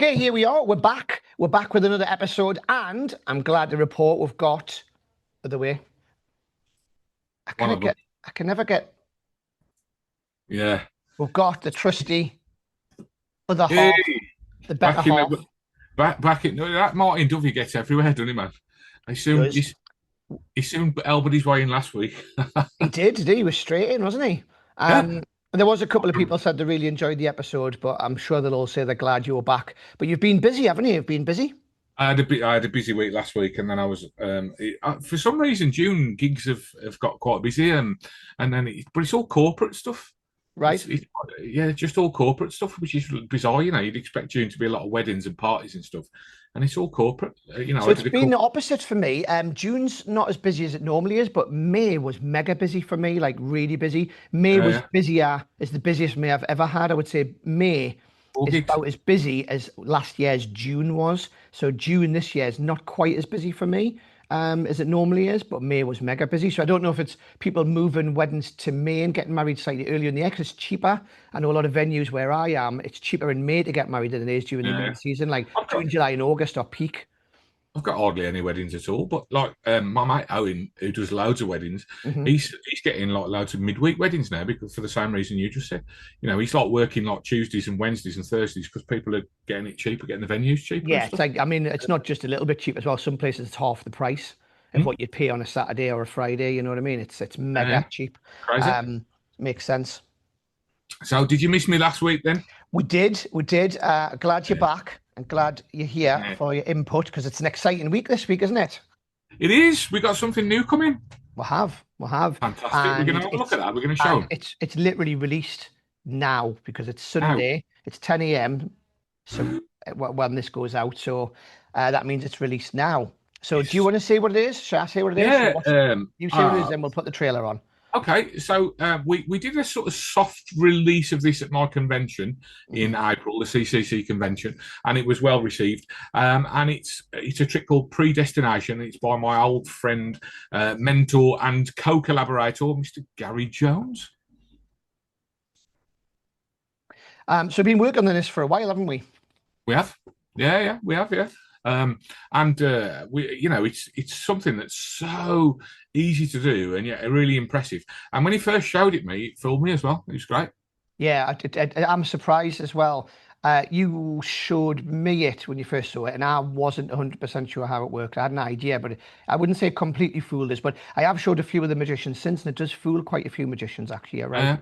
Okay, here we are. We're back. We're back with another episode, and I'm glad to report we've got the way. I can never get. Yeah. We've got the trusty other half, the better half. Back in that Martin Duffy gets everywhere, doesn't he, man? He soon elbowed his way in last week. He did. He was straight in, wasn't he? Yeah. There was a couple of people said they really enjoyed the episode, but I'm sure they'll all say they're glad you were back. But you've been busy, haven't you? You've been busy. I had a busy week last week, and then I was for some reason June gigs have got quite busy, and then but it's all corporate stuff, right? Yeah, just all corporate stuff, which is bizarre. You know, you'd expect June to be a lot of weddings and parties and stuff, and it's all corporate. So it's been the opposite for me. June's not as busy as it normally is, but May was mega busy for me, like really busy. May was busier. It's the busiest May I've ever had. I would say May is about as busy as last year's June was. So June this year is not quite as busy for me as it normally is, but May was mega busy. So I don't know if it's people moving weddings to May and getting married slightly earlier in the year because it's cheaper. I know a lot of venues where I am, it's cheaper in May to get married than it is during the main season, like June, July and August are peak. I've got hardly any weddings at all, but like my mate Owen, who does loads of weddings, he's getting like loads of midweek weddings now because for the same reason you just said. You know, he's like working like Tuesdays and Wednesdays and Thursdays because people are getting it cheaper, getting the venues cheaper. Yeah, it's like, I mean, it's not just a little bit cheap as well. Some places it's half the price of what you'd pay on a Saturday or a Friday. You know what I mean? It's mega cheap. Crazy. Makes sense. So, did you miss me last week then? We did. Glad you're back. And glad you're here for your input because it's an exciting week this week, isn't it? It is. We got something new coming. We have. Fantastic. We're going to have a look at that. We're going to show them. It's literally released now because it's Sunday. It's 10 a.m. So when this goes out, so that means it's released now. So do you want to say what it is? Shall I say what it is? Yeah. You say what it is, then we'll put the trailer on. Okay, so we did a sort of soft release of this at my convention in April, the CCC convention, and it was well received. And it's a trick called Predestination. It's by my old friend, mentor, and co-collaborator, Mr. Gary Jones. So we've been working on this for a while, haven't we? We have, yeah, we have, yeah. It's something that's so easy to do and yet really impressive. And when he first showed it me, it fooled me as well. It was great. Yeah, I'm surprised as well. You showed me it when you first saw it, and I wasn't 100% sure how it worked. I had an idea, but I wouldn't say completely fooled us. But I have showed a few of the magicians since, and it does fool quite a few magicians actually, right?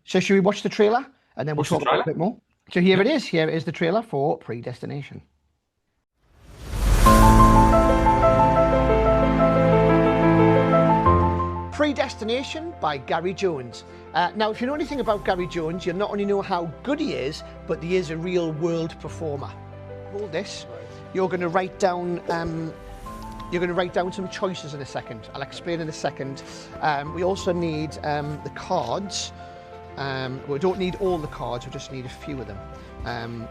So should we watch the trailer, and then we'll talk about it a bit more? So here it is. Here is the trailer for Predestination. Predestination by Gary Jones. Now, if you know anything about Gary Jones, you'll not only know how good he is, but he is a real world performer. Hold this. You're going to write down. You're going to write down some choices in a second. I'll explain in a second. We also need the cards. We don't need all the cards. We just need a few of them.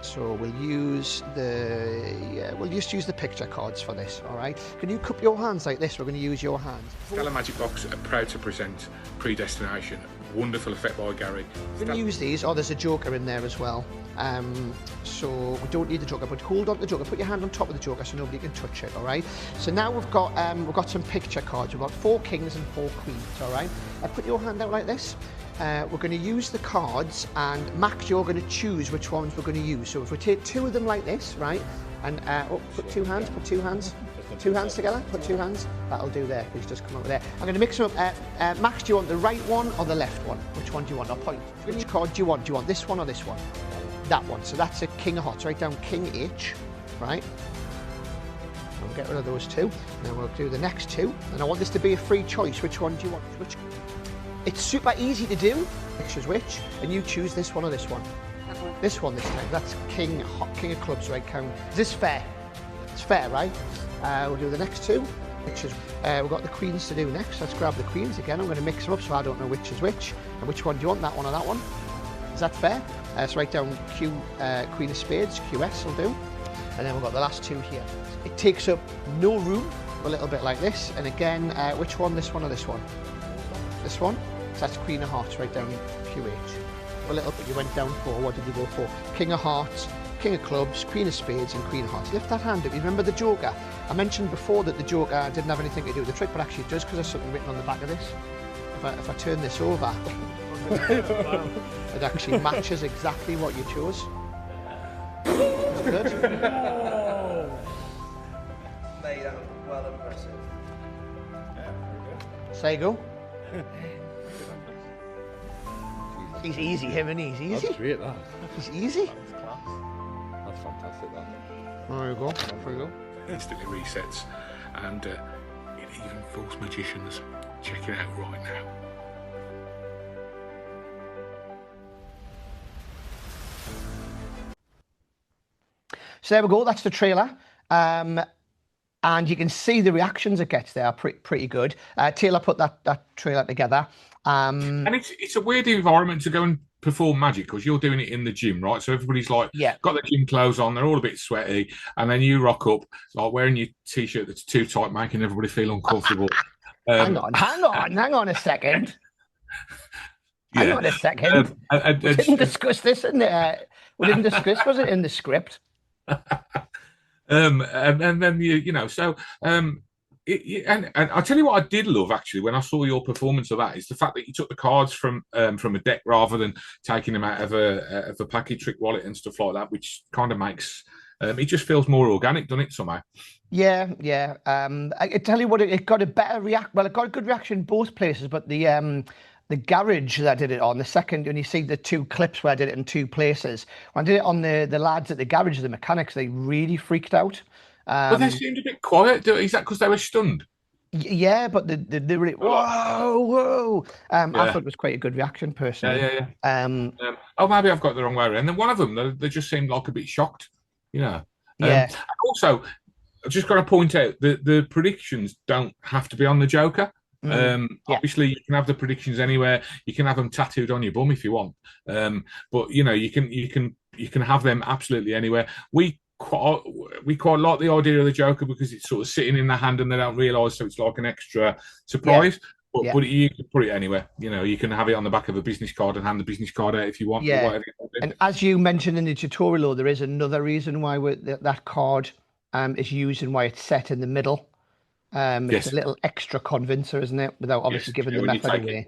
So we'll use we'll just use the picture cards for this, all right? Can you cup your hands like this? We're going to use your hands. Stella Magicbox are proud to present Predestination. Wonderful effect by Gary. We're going to use these. Oh, there's a joker in there as well. So we don't need the joker, but hold on to the joker. Put your hand on top of the joker so nobody can touch it, all right? So now we've got some picture cards. We've got 4 kings and 4 queens, all right? Put your hand out like this. We're going to use the cards, and Max, you're going to choose which ones we're going to use. So if we take 2 of them like this, right, and put 2 hands together, put 2 hands, that'll do there. Please just come over there. I'm going to mix them up. Max, do you want the right one or the left one? Which one do you want? I'll point. Which card do you want? Do you want this one or this one? That one. So that's a King of Hearts. Write down King H, right? I'll get rid of those 2. Then we'll do the next 2. And I want this to be a free choice. Which one do you want? It's super easy to do, which is which, and you choose this one or this one. This one this time. That's King of Clubs, right? Count. Is this fair? It's fair, right? We'll do the next 2, which is we've got the queens to do next. Let's grab the queens again. I'm going to mix them up so I don't know which is which. And which one do you want? That one or that one? Is that fair? So write down Queen of Spades. QS will do. And then we've got the last 2 here. It takes up no room, a little bit like this. And again, which one? This one or this one? This one. So that's Queen of Hearts, right down QH. A little bit, you went down 4. What did you go for? King of Hearts, king of clubs, queen of spades and queen of hearts. Lift that hand up. You remember the joker? I mentioned before that the joker didn't have anything to do with the trick, but actually it does, because there's something written on the back of this. If I turn this over, it actually matches exactly what you chose. It's good. Mate, that was well impressive. So you go. He's easy, him, and he's easy. That's great, that. He's easy. That's class. That's fantastic, that. There you go. There you go. Instantly resets, and it even fools magicians. Check it out right now. So there we go. That's the trailer. And you can see the reactions it gets there are pretty good. Taylor put that trailer together. And it's a weird environment to go and perform magic, because you're doing it in the gym, right? So everybody's like, got their gym clothes on, they're all a bit sweaty, and then you rock up like wearing your t-shirt that's too tight, making everybody feel uncomfortable. Hang on a second. Hang on a second. We didn't discuss this in the. We didn't discuss. Was it in the script? And then you know, so and I'll tell you what I did love, actually, when I saw your performance of that, is the fact that you took the cards from a deck rather than taking them out of a packet trick wallet and stuff like that, which kind of makes it just feels more organic, doesn't it, somehow? Yeah. I tell you what, it got a better Well, it got a good reaction in both places, but the garage that I did it on, the second, when you see the two clips where I did it in two places, when I did it on the lads at the garage, the mechanics, they really freaked out. But they seemed a bit quiet. Is that because they were stunned? Yeah, but they were whoa. I thought it was quite a good reaction, personally. Yeah. Oh, maybe I've got it the wrong way around. And then one of them, they just seemed like a bit shocked, you know. Yeah. Also, I've just got to point out that the predictions don't have to be on the Joker. Obviously, you can have the predictions anywhere. You can have them tattooed on your bum if you want. But you know, you can have them absolutely anywhere. We quite like the idea of the Joker because it's sort of sitting in the hand and they don't realise, so it's like an extra surprise. But you can put it anywhere. You know, you can have it on the back of a business card and hand the business card out if you want. Yeah. Or whatever you want to do. And as you mentioned in the tutorial, there is another reason why that card is used and why it's set in the middle. It's a little extra convincer, isn't it? Without obviously giving the method away.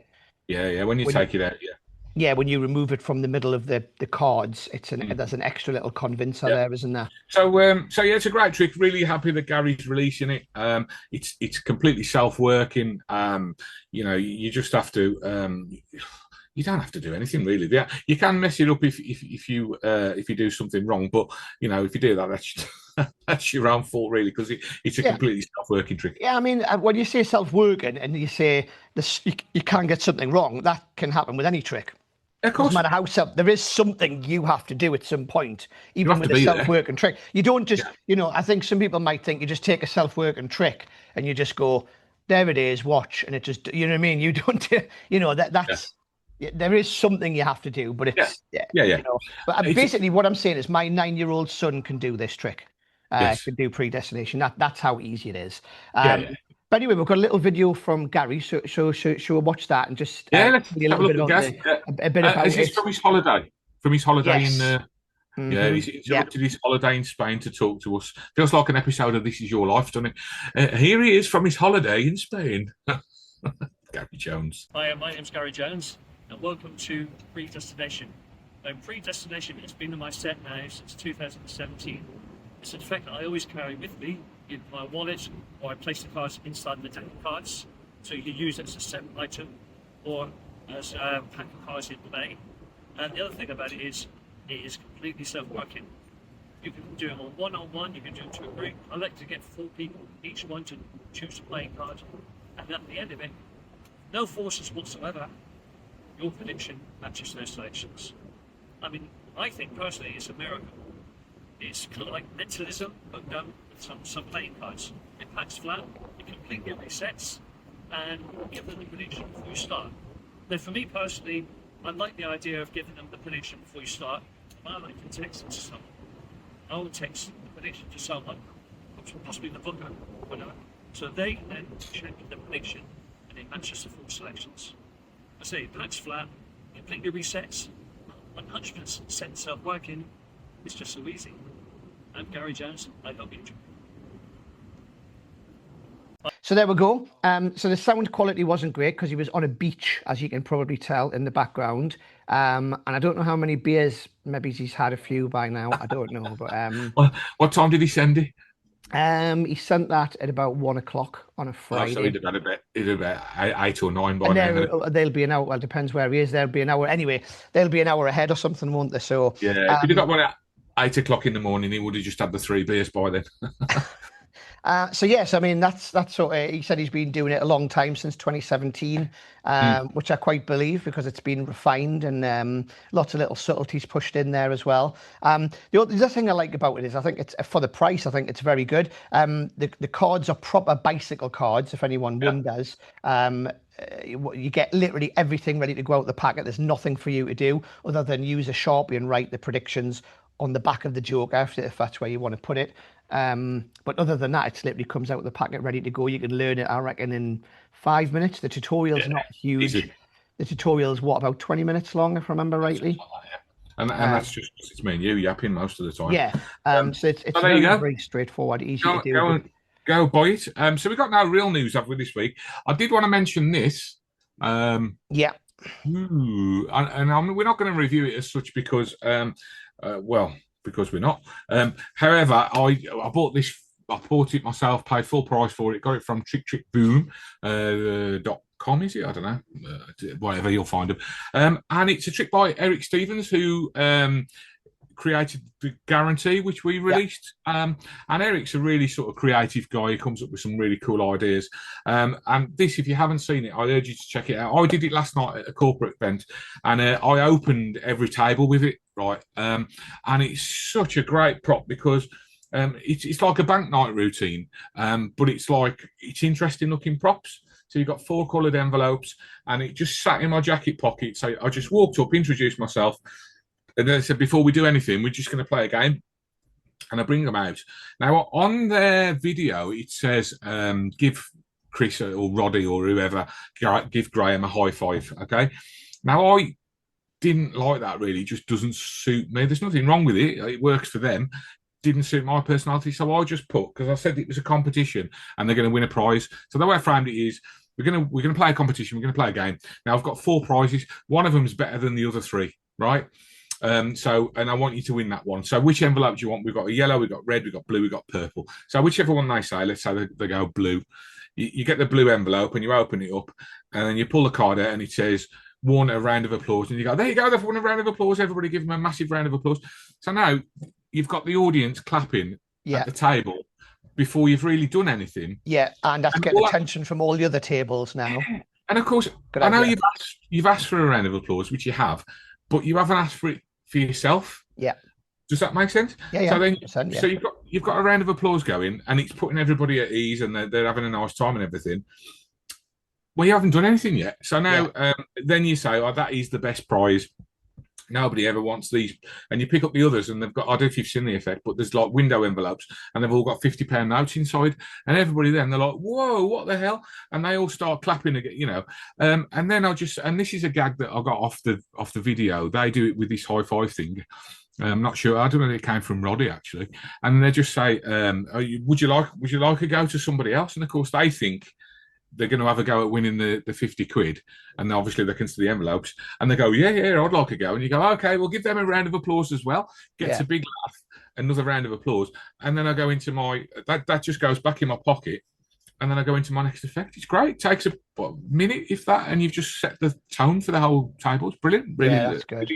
When you take it out, Yeah, when you remove it from the middle of the cards, there's an extra little convincer there, isn't there? So yeah, it's a great trick. Really happy that Gary's releasing it. It's completely self-working. You know, you just have to. You don't have to do anything really. Yeah, you can mess it up if you do something wrong, but you know, if you do that, that's your own fault really, because it's a completely self-working trick. Yeah, I mean, when you say self-working and you say this, you can get something wrong. That can happen with any trick. Of course. No matter how there is something you have to do at some point, even with a self-working trick. You don't just, you know, I think some people might think you just take a self-working trick and you just go, there it is, watch, and it just, you know what I mean? You don't, you know, that's. Yeah, there is something you have to do, but it's You know, but basically, what I'm saying is, my 9-year-old son can do this trick. Can do predestination. That's how easy it is. But anyway, we've got a little video from Gary. So watch that and just let's have a look at a bit about is this from his holiday? From his holiday in yeah, he's interrupted his holiday in Spain to talk to us. Feels like an episode of This Is Your Life, doesn't it? Here he is from his holiday in Spain. Gary Jones. Hi, my name's Gary Jones, and welcome to Predestination. Predestination has been in my set now since 2017. It's a trick that I always carry with me in my wallet, or I place the cards inside the deck of cards, so you can use it as a separate item or as a pack of cards in play. And the other thing about it is completely self-working. You can do it on one-on-one, you can do it to a group. I like to get 4 people, each one to choose a playing card, and at the end of it, no forces whatsoever, your prediction matches those selections. I mean, I think personally it's a miracle. It's kind of like mentalism, but done with some playing cards. It packs flat, it completely resets, and give them the prediction before you start. Now, for me personally, I like the idea of giving them the prediction before you start. I like to text it to someone. I will text the prediction to someone, possibly the booker, whatever. So they then check the prediction, and it matches the full selections. I say it packs flat, completely resets, 100% self-working, It's just so easy. I'm Gary Jones. I hope you enjoy. So there we go. So the sound quality wasn't great because he was on a beach, as you can probably tell in the background. And I don't know how many beers. Maybe he's had a few by now. I don't know. But what time did he send it? he sent that at about 1 o'clock on a Friday. So he'd have about 8 or 9 by and now. they'll be an hour. Well, depends where he is. They'll be an hour anyway. They'll be an hour ahead or something, won't they? So yeah, if he'd have got one at 8 o'clock in the morning, he would have just had the 3 beers by then. So yes, I mean that's sort of, he said he's been doing it a long time, since 2017, which I quite believe, because it's been refined and lots of little subtleties pushed in there as well. The other thing I like about it is I think it's, for the price, I think it's very good. The cards are proper bicycle cards, if anyone wonders. You get literally everything ready to go out the packet. There's nothing for you to do other than use a Sharpie and write the predictions on the back of the Joker, if that's where you want to put it. But other than that, it literally comes out of the packet ready to go. You can learn it, I reckon, in 5 minutes. The tutorial's not huge. Easy. The tutorial's what, about 20 minutes long, if I remember rightly. And that's just, it's me and you yapping most of the time. Yeah. So it's very straightforward, easy to do. Go buy it. So we got no real news, have we, this week? I did want to mention this. Yeah. We're not going to review it as such because, because we're not. However, I bought this. I bought it myself, paid full price for it. Got it from tricktrickboom.com, is it? I don't know. Whatever, you'll find them. And it's a trick by Eric Stevens, who created the Guarantee, which we released. And Eric's a really sort of creative guy. He comes up with some really cool ideas. And this, if you haven't seen it, I urge you to check it out. I did it last night at a corporate event, and I opened every table with it, right? And it's such a great prop because it's like a bank night routine, but it's interesting looking props. So you've got 4 coloured envelopes, and it just sat in my jacket pocket. So I just walked up, introduced myself, and then I said, before we do anything, we're just going to play a game. And I bring them out. Now, on their video, it says, give Chris or Roddy or whoever, give Graham a high five, okay? Now, I didn't like that, really. It just doesn't suit me. There's nothing wrong with it. It works for them. Didn't suit my personality. So I just put, because I said it was a competition and they're going to win a prize. So the way I framed it is, we're going to play a competition. We're going to play a game. Now, I've got 4 prizes. One of them is better than the other 3, right? And I want you to win that one. So which envelope do you want? We've got a yellow, we've got red, we've got blue, we've got purple. So whichever one they say, let's say they go blue. You get the blue envelope and you open it up, and then you pull the card out and it says, won a round of applause. And you go, there you go, they've won a round of applause. Everybody give them a massive round of applause. So now you've got the audience clapping at the table before you've really done anything. Yeah, and that's getting attention from all the other tables now. And of course, I know you've asked for a round of applause, which you have, but you haven't asked for it for yourself. Yeah. Does that make sense? Yeah. So then, so you've got a round of applause going, and it's putting everybody at ease, and they're having a nice time and everything. Well, you haven't done anything yet. So now, then you say, "Oh, that is the best prize." Nobody ever wants these, and you pick up the others, and they've got. I don't know if you've seen the effect, but there's like window envelopes, and they've all got £50 notes inside, and everybody then they're like, "Whoa, what the hell?" And they all start clapping again, you know. And then and this is a gag that I got off the video. They do it with this high five thing. I'm not sure. I don't know if it came from Roddy actually, and they just say, "Would you like a go to somebody else?" And of course they think they're going to have a go at winning the 50 quid, and obviously they can see the envelopes, and they go, yeah, I'd like a go. And you go, okay, we'll give them a round of applause as well. Gets a big laugh, another round of applause, and then I go into that just goes back in my pocket, and then I go into my next effect. It's great. It takes a minute, if that, and you've just set the tone for the whole table. It's brilliant. Really, that's good.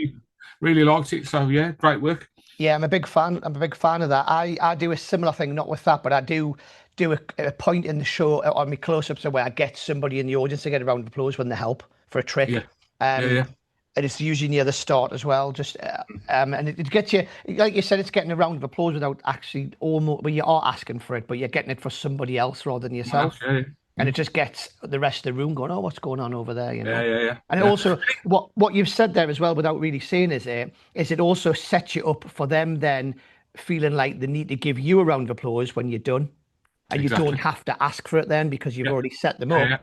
Really liked it. So yeah, great work. Yeah, I'm a big fan. I'm a big fan of that. I do a similar thing, not with that, but I do a point in the show on my close-ups where I get somebody in the audience to get a round of applause when they help for a trick. And it's usually near the start as well. Just and it gets you, like you said, it's getting a round of applause without actually almost. Well, you are asking for it, but you're getting it for somebody else rather than yourself. And it just gets the rest of the room going, oh, what's going on over there? You know? Yeah. And it also, what you've said there as well, without really saying, is it also sets you up for them then feeling like they need to give you a round of applause when you're done. And you don't have to ask for it then because you've already set them up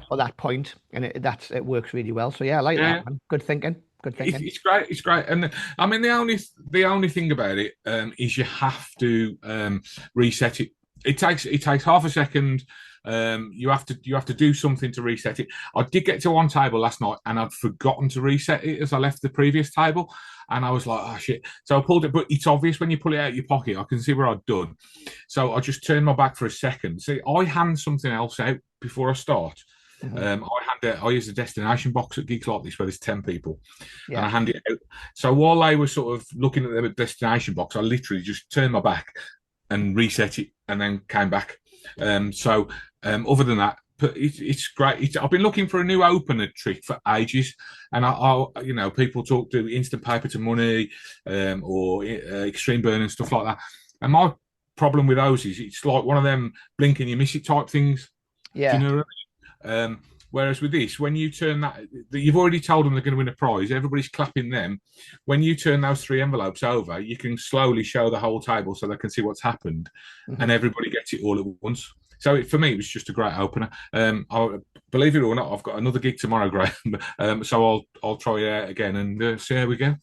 for that point, and it works really well. So yeah, I like that, man. Good thinking. Good thinking. It's great. It's great, and I mean the only thing about it is you have to reset it. It takes half a second. You have to do something to reset it. I did get to one table last night, and I'd forgotten to reset it as I left the previous table, and I was like, oh shit. So I pulled it, but it's obvious when you pull it out of your pocket. I can see where I'd done. So I just turned my back for a second. See, I hand something else out before I start. I use a destination box at gigs like this where there's 10 people, and I hand it out. So while they were sort of looking at the destination box, I literally just turned my back and reset it, and then came back. Other than that, it's great. I've been looking for a new opener trick for ages, and people talk to instant paper to money, or extreme burn and stuff like that. And my problem with those is it's like one of them blink and you miss it type things. Yeah. Do you know what I mean? Whereas with this, when you turn that, you've already told them they're going to win a prize. Everybody's clapping them. When you turn those 3 envelopes over, you can slowly show the whole table so they can see what's happened, and everybody gets it all at once. So for me, it was just a great opener. Believe it or not, I've got another gig tomorrow, Graham. So I'll try it out again and see how we go.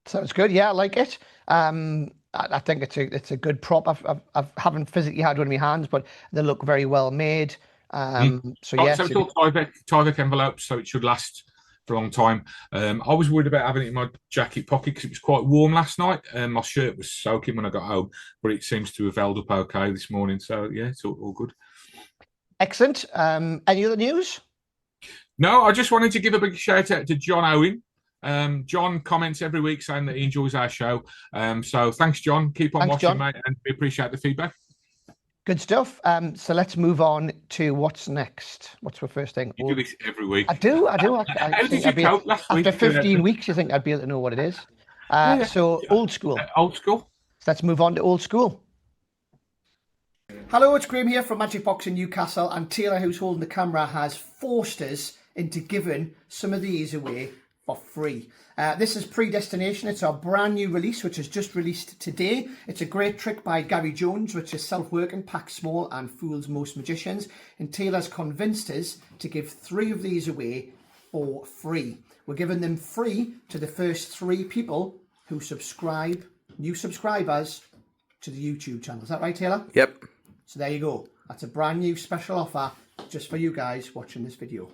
Sounds good. Yeah, I like it. I think it's a good prop. I haven't physically had one in my hands, but they look very well made. So yeah, so it's all Tyvek envelopes, so it should last for a long time. I was worried about having it in my jacket pocket because it was quite warm last night, and my shirt was soaking when I got home, but it seems to have held up okay this morning. So yeah, it's all good. Excellent. Any other news? No, I just wanted to give a big shout out to John Owen. John comments every week saying that he enjoys our show. So thanks, John. Keep on watching, John, mate, and we appreciate the feedback. Good stuff. So let's move on to what's next. What's the first thing? You do this every week. I do. How did you cope last week? After 15 weeks, you think I'd be able to know what it is. So old school. Old school. So let's move on to old school. Hello, it's Graham here from Magicbox in Newcastle, and Taylor, who's holding the camera, has forced us into giving some of these away for free. This is Predestination. It's our brand new release, which is just released today. It's a great trick by Gary Jones, which is self-working, packs small, and fools most magicians. And Taylor's convinced us to give 3 of these away for free. We're giving them free to the first 3 people who subscribe, new subscribers, to the YouTube channel. Is that right, Taylor? Yep. So there you go. That's a brand new special offer just for you guys watching this video.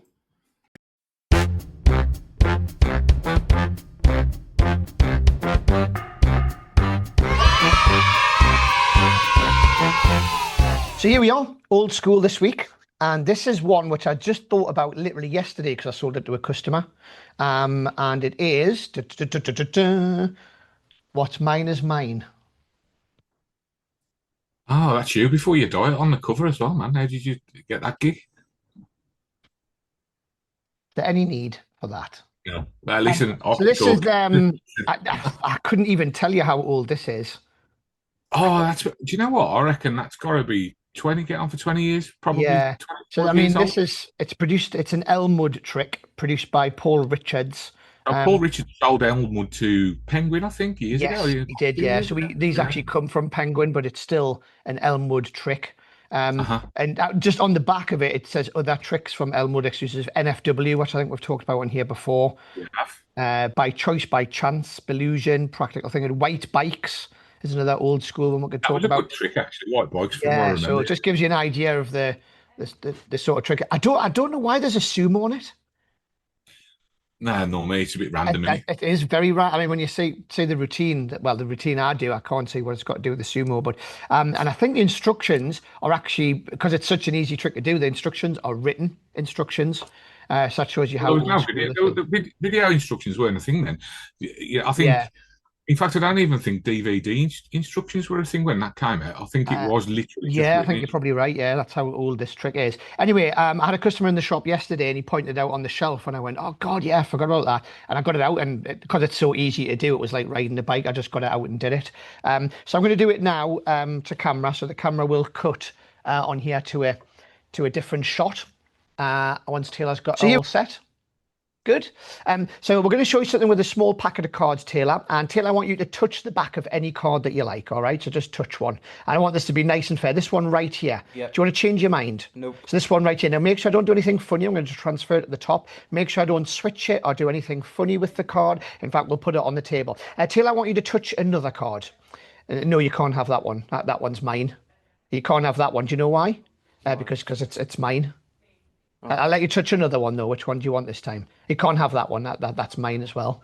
So here we are, old school this week, and this is one which I just thought about literally yesterday because I sold it to a customer, and it is What's Mine is Mine. Oh, that's you before you die on the cover as well, man. How did you get that gig? Is there any need for that? Yeah. Well, listen. So this is I couldn't even tell you how old this is. Oh, do you know what? I reckon that's got to be 20, get on for 20 years, probably. Yeah. 20, so, I mean, it's an Elmwood trick produced by Paul Richards. Paul Richards sold Elmwood to Penguin, I think, years ago. He did, yeah. So these actually come from Penguin, but it's still an Elmwood trick. And just on the back of it, it says other tricks from Elmwood exclusive NFW, which I think we've talked about on here before. By Choice, By Chance, Illusion, Practical Thing, and White Bikes is another old school one we could talk about. That was a good trick, actually, White Bikes. Yeah, so it just gives you an idea of the sort of trick. I don't know why there's a sumo on it. Nah, no, mate, it's a bit random. It is very random. I mean, when you see the routine, the routine I do, I can't see what it's got to do with the sumo. But and I think the instructions are actually, because it's such an easy trick to do, the instructions are written instructions. So that shows you how. The video instructions weren't a thing then. Yeah, I think. Yeah. In fact, I don't even think DVD instructions were a thing when that came out. I think it was literally. Yeah, I think you're probably right. Yeah, that's how old this trick is. Anyway, I had a customer in the shop yesterday, and he pointed out on the shelf, and I went, "Oh God, yeah, I forgot about that." And I got it out, and because it's so easy to do, it was like riding the bike. I just got it out and did it. So I'm going to do it now to camera, so the camera will cut on here to a different shot once Taylor's got all set. Good. So we're going to show you something with a small packet of cards, Taylor. And Taylor, I want you to touch the back of any card that you like, all right? So just touch one. And I want this to be nice and fair. This one right here. Yep. Do you want to change your mind? Nope. So this one right here. Now make sure I don't do anything funny. I'm going to transfer it to the top. Make sure I don't switch it or do anything funny with the card. In fact, we'll put it on the table. Taylor, I want you to touch another card. No, you can't have that one. That one's mine. You can't have that one. Do you know why? Because it's mine. I'll let you touch another one though. Which one do you want this time? You can't have that one. That's mine as well.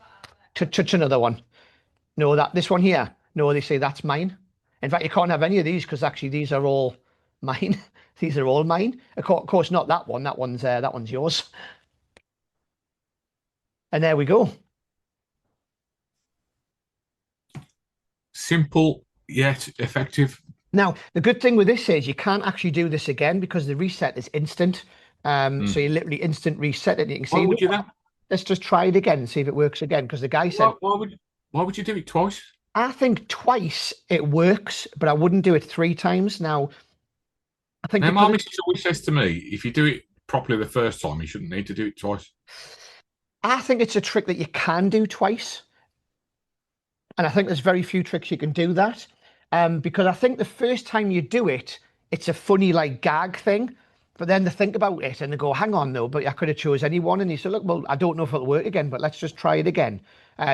Touch another one. No, this one here. No, they say that's mine. In fact, you can't have any of these because actually these are all mine. These are all mine. Of course, not that one. That one's yours. And there we go. Simple yet effective. Now, the good thing with this is you can't actually do this again because the reset is instant. So you literally instant reset it. And you can see. Why would you do that? Let's just try it again and see if it works again. Because the guy said, why would you do it twice? I think twice it works, but I wouldn't do it 3 times. Now, I think my missus always says to me, if you do it properly the first time, you shouldn't need to do it twice. I think it's a trick that you can do twice. And I think there's very few tricks you can do that. Because I think the first time you do it, it's a funny like gag thing. But then they think about it and they go, hang on though, but I could have chose anyone. And he said, look, well, I don't know if it'll work again, but let's just try it again.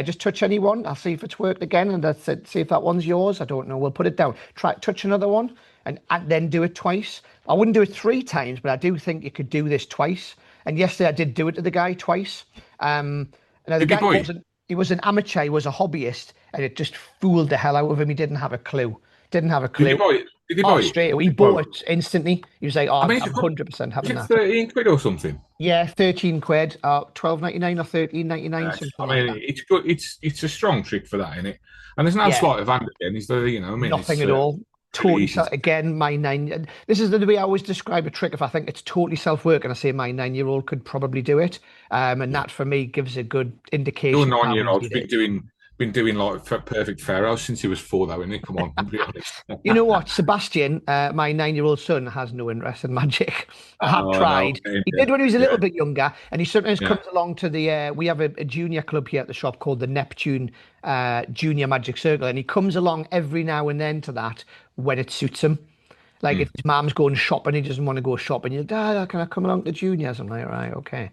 Just touch anyone. I'll see if it's worked again. And that's it. See if that one's yours. I don't know. We'll put it down. Touch another one and then do it twice. I wouldn't do it 3 times, but I do think you could do this twice. And yesterday I did do it to the guy twice. Now the guy he was an amateur, he was a hobbyist, and it just fooled the hell out of him. He didn't have a clue. Did he buy it? Did he buy it? Straight away. He bought it instantly. He was like, I'm 100% having that. 13 quid or something? Yeah, 13 quid, 12.99 or 13.99, something like that. It's good. It's a strong trick for that, isn't it? And there's no sleight of hand again, is there? Nothing at all. Totally again, my 9. This is the way I always describe a trick. If I think it's totally self-work, and I say my 9-year-old could probably do it, and that for me gives a good indication. Your 9-year-old's been doing like perfect pharaohs since he was 4, though, isn't he? Come on, be honest. You know what, Sebastian, my 9-year-old son has no interest in magic. I have tried. No. He did when he was a little bit younger, and he sometimes comes along to the. We have a junior club here at the shop called the Neptune Junior Magic Circle, and he comes along every now and then to that when it suits him. Like if his mom's going shopping, he doesn't want to go shopping. You're, Dad, can I come along to juniors? I'm like, right, okay.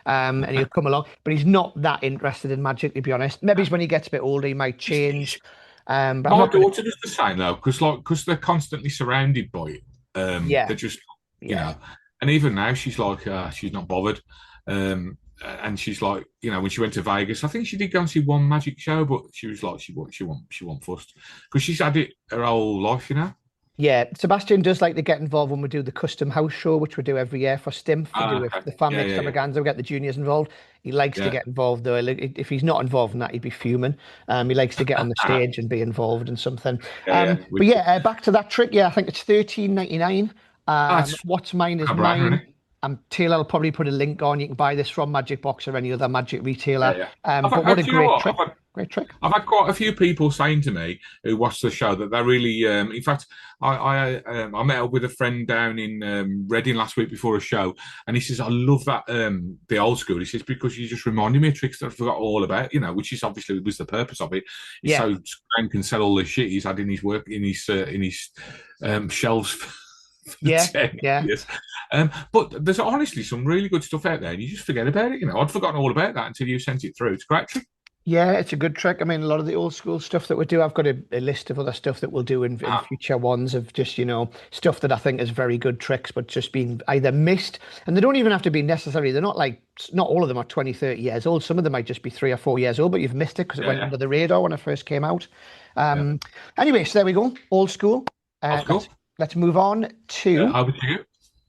And he'll come along, but he's not that interested in magic, to be honest. Maybe when he gets a bit older, he might change. But my daughter does the same though, because they're constantly surrounded by it. They're just, you know. And even now, she's like, she's not bothered. And she's like, when she went to Vegas, I think she did go and see one magic show, but she was like, she won't fussed because she's had it her whole life, Yeah, Sebastian does like to get involved when we do the custom house show, which we do every year for STIMF. We do with the family extravaganza. We get the juniors involved. He likes to get involved, though. If he's not involved in that, he'd be fuming. He likes to get on the stage and be involved in something. But back to that trick. Yeah, I think it's $13.99. What's mine is mine. Taylor will probably put a link on. You can buy this from Magicbox or any other magic retailer. But what a great trick. Great trick. I've had quite a few people saying to me who watched the show that they're really. In fact, I met up with a friend down in Reading last week before a show, and he says, "I love that the old school." He says because you just reminded me of tricks that I forgot all about. Which is obviously was the purpose of it. He's so Frank can sell all the shit he's had in his work in his shelves. Years. But there's honestly some really good stuff out there, and you just forget about it. I'd forgotten all about that until you sent it through. It's a great trick. Yeah, it's a good trick. I mean, a lot of the old school stuff that we do, I've got a list of other stuff that we'll do in future ones of just, stuff that I think is very good tricks, but just being either missed. And they don't even have to be necessary. They're not all of them are 20, 30 years old. Some of them might just be 3 or 4 years old, but you've missed it because it went under the radar when it first came out. Anyway, so there we go. Old school. Let's move on to... over to you.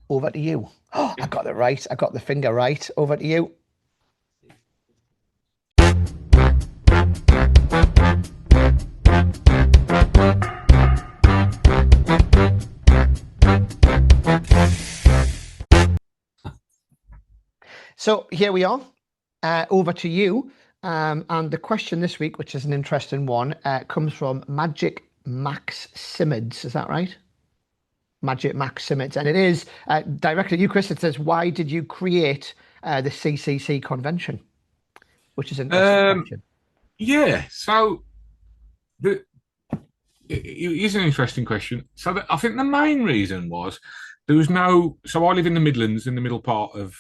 Over to you. Oh, I got it right. I got the finger right. Over to you. So here we are, over to you. And the question this week, which is an interesting one, comes from Magic Max Simmons. Is that right? Magic Max Simmons. And it is directly at you, Chris. It says, why did you create the CCC convention? which is an interesting question. Yeah, so it is an interesting question. So I think the main reason was there was no. So I live in the Midlands, in the middle part of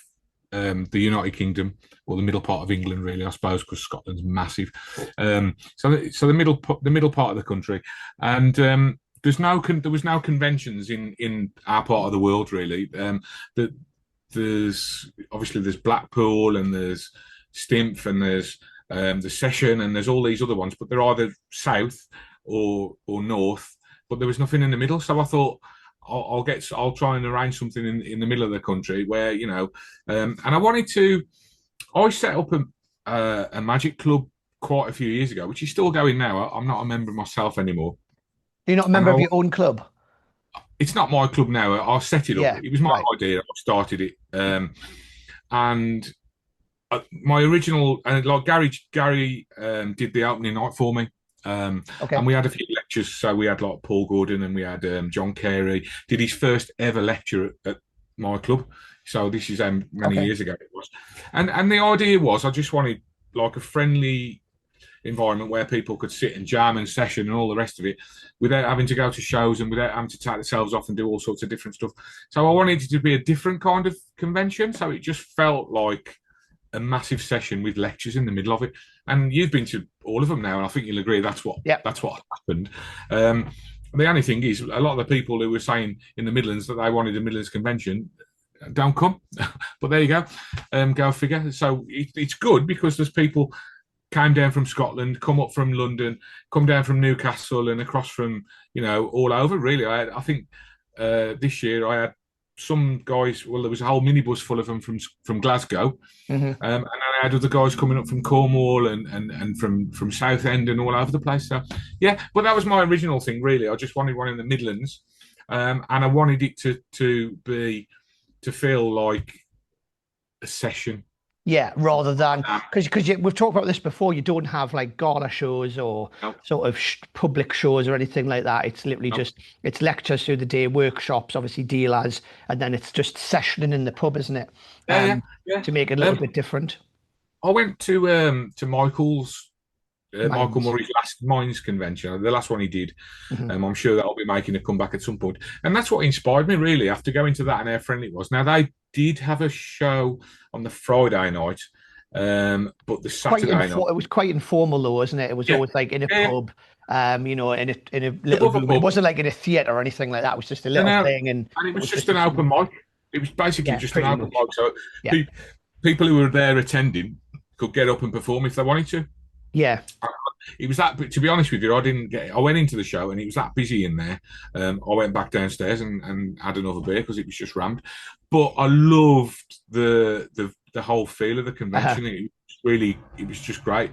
the United Kingdom, or the middle part of England, really, I suppose, because Scotland's massive. So the middle part of the country, and there was no conventions in our part of the world, really. That there's Blackpool, and there's Stimpf, and there's the Session, and there's all these other ones, but they're either south or north, but there was nothing in the middle. So I thought I'll try and arrange something in the middle of the country where, and I set up a magic club quite a few years ago, which is still going now. I'm not a member myself anymore. You're not a member of your own club? It's not my club now. I set it up. Yeah, it was my idea. I started it. And my original, like Gary did the opening night for me. And we had a few lectures. So we had like Paul Gordon, and we had John Carey did his first ever lecture at my club. So this is many years ago it was. And the idea was I just wanted like a friendly environment where people could sit and jam and session and all the rest of it without having to go to shows and without having to take themselves off and do all sorts of different stuff. So I wanted it to be a different kind of convention. So it just felt like a massive session with lectures in the middle of it. And you've been to all of them now, and I think you'll agree that's what happened. The only thing is, a lot of the people who were saying in the Midlands that they wanted a Midlands convention don't come. But there you go. Go figure. So it's good because there's people came down from Scotland, come up from London, come down from Newcastle, and across from all over. Really, I think this year I had some guys. Well, there was a whole minibus full of them from Glasgow, and then I had other guys coming up from Cornwall and from Southend and all over the place. So yeah, but that was my original thing. Really, I just wanted one in the Midlands, and I wanted it to feel like a session. Yeah, rather than because we've talked about this before. You don't have like gala shows or sort of public shows or anything like that. It's literally just it's lectures through the day, workshops, obviously dealers, and then it's just sessioning in the pub, isn't it? To make it a little bit different. I went to Michael's. Michael Murray's last Minds convention, the last one he did. I'm sure that'll be making a comeback at some point. And that's what inspired me, really, after going to that and how friendly it was. Now, they did have a show on the Friday night, but the Saturday night... It was quite informal, though, wasn't it? It was always like in a pub, in a little room. It wasn't like in a theatre or anything like that. It was just a little thing. And it was just an open mic. It was basically just an open mic. So people who were there attending could get up and perform if they wanted to. Yeah, it was that. But to be honest with you, I went into the show and it was that busy in there. I went back downstairs and had another beer because it was just rammed. But I loved the whole feel of the convention. It was just great,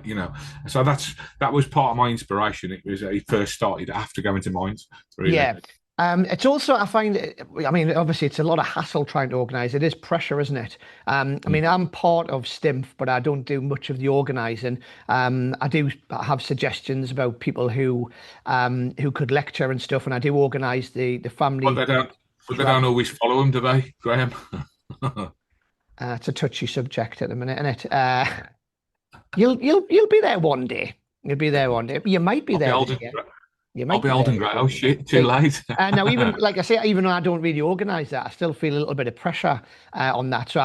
So that was part of my inspiration. It first started after going to Minds. Really. Yeah. It's also, I find, obviously it's a lot of hassle trying to organise. It is pressure, isn't it? I'm part of Stimpf, but I don't do much of the organising. I do have suggestions about people who could lecture and stuff, and I do organise the family. But they don't always follow them, do they, Graham? It's a touchy subject at the minute, isn't it? You'll be there one day. You'll be there one day. You might be there. I'll be old and grey. Oh shit! Too late. Now, even like I say, even though I don't really organise that, I still feel a little bit of pressure on that. So,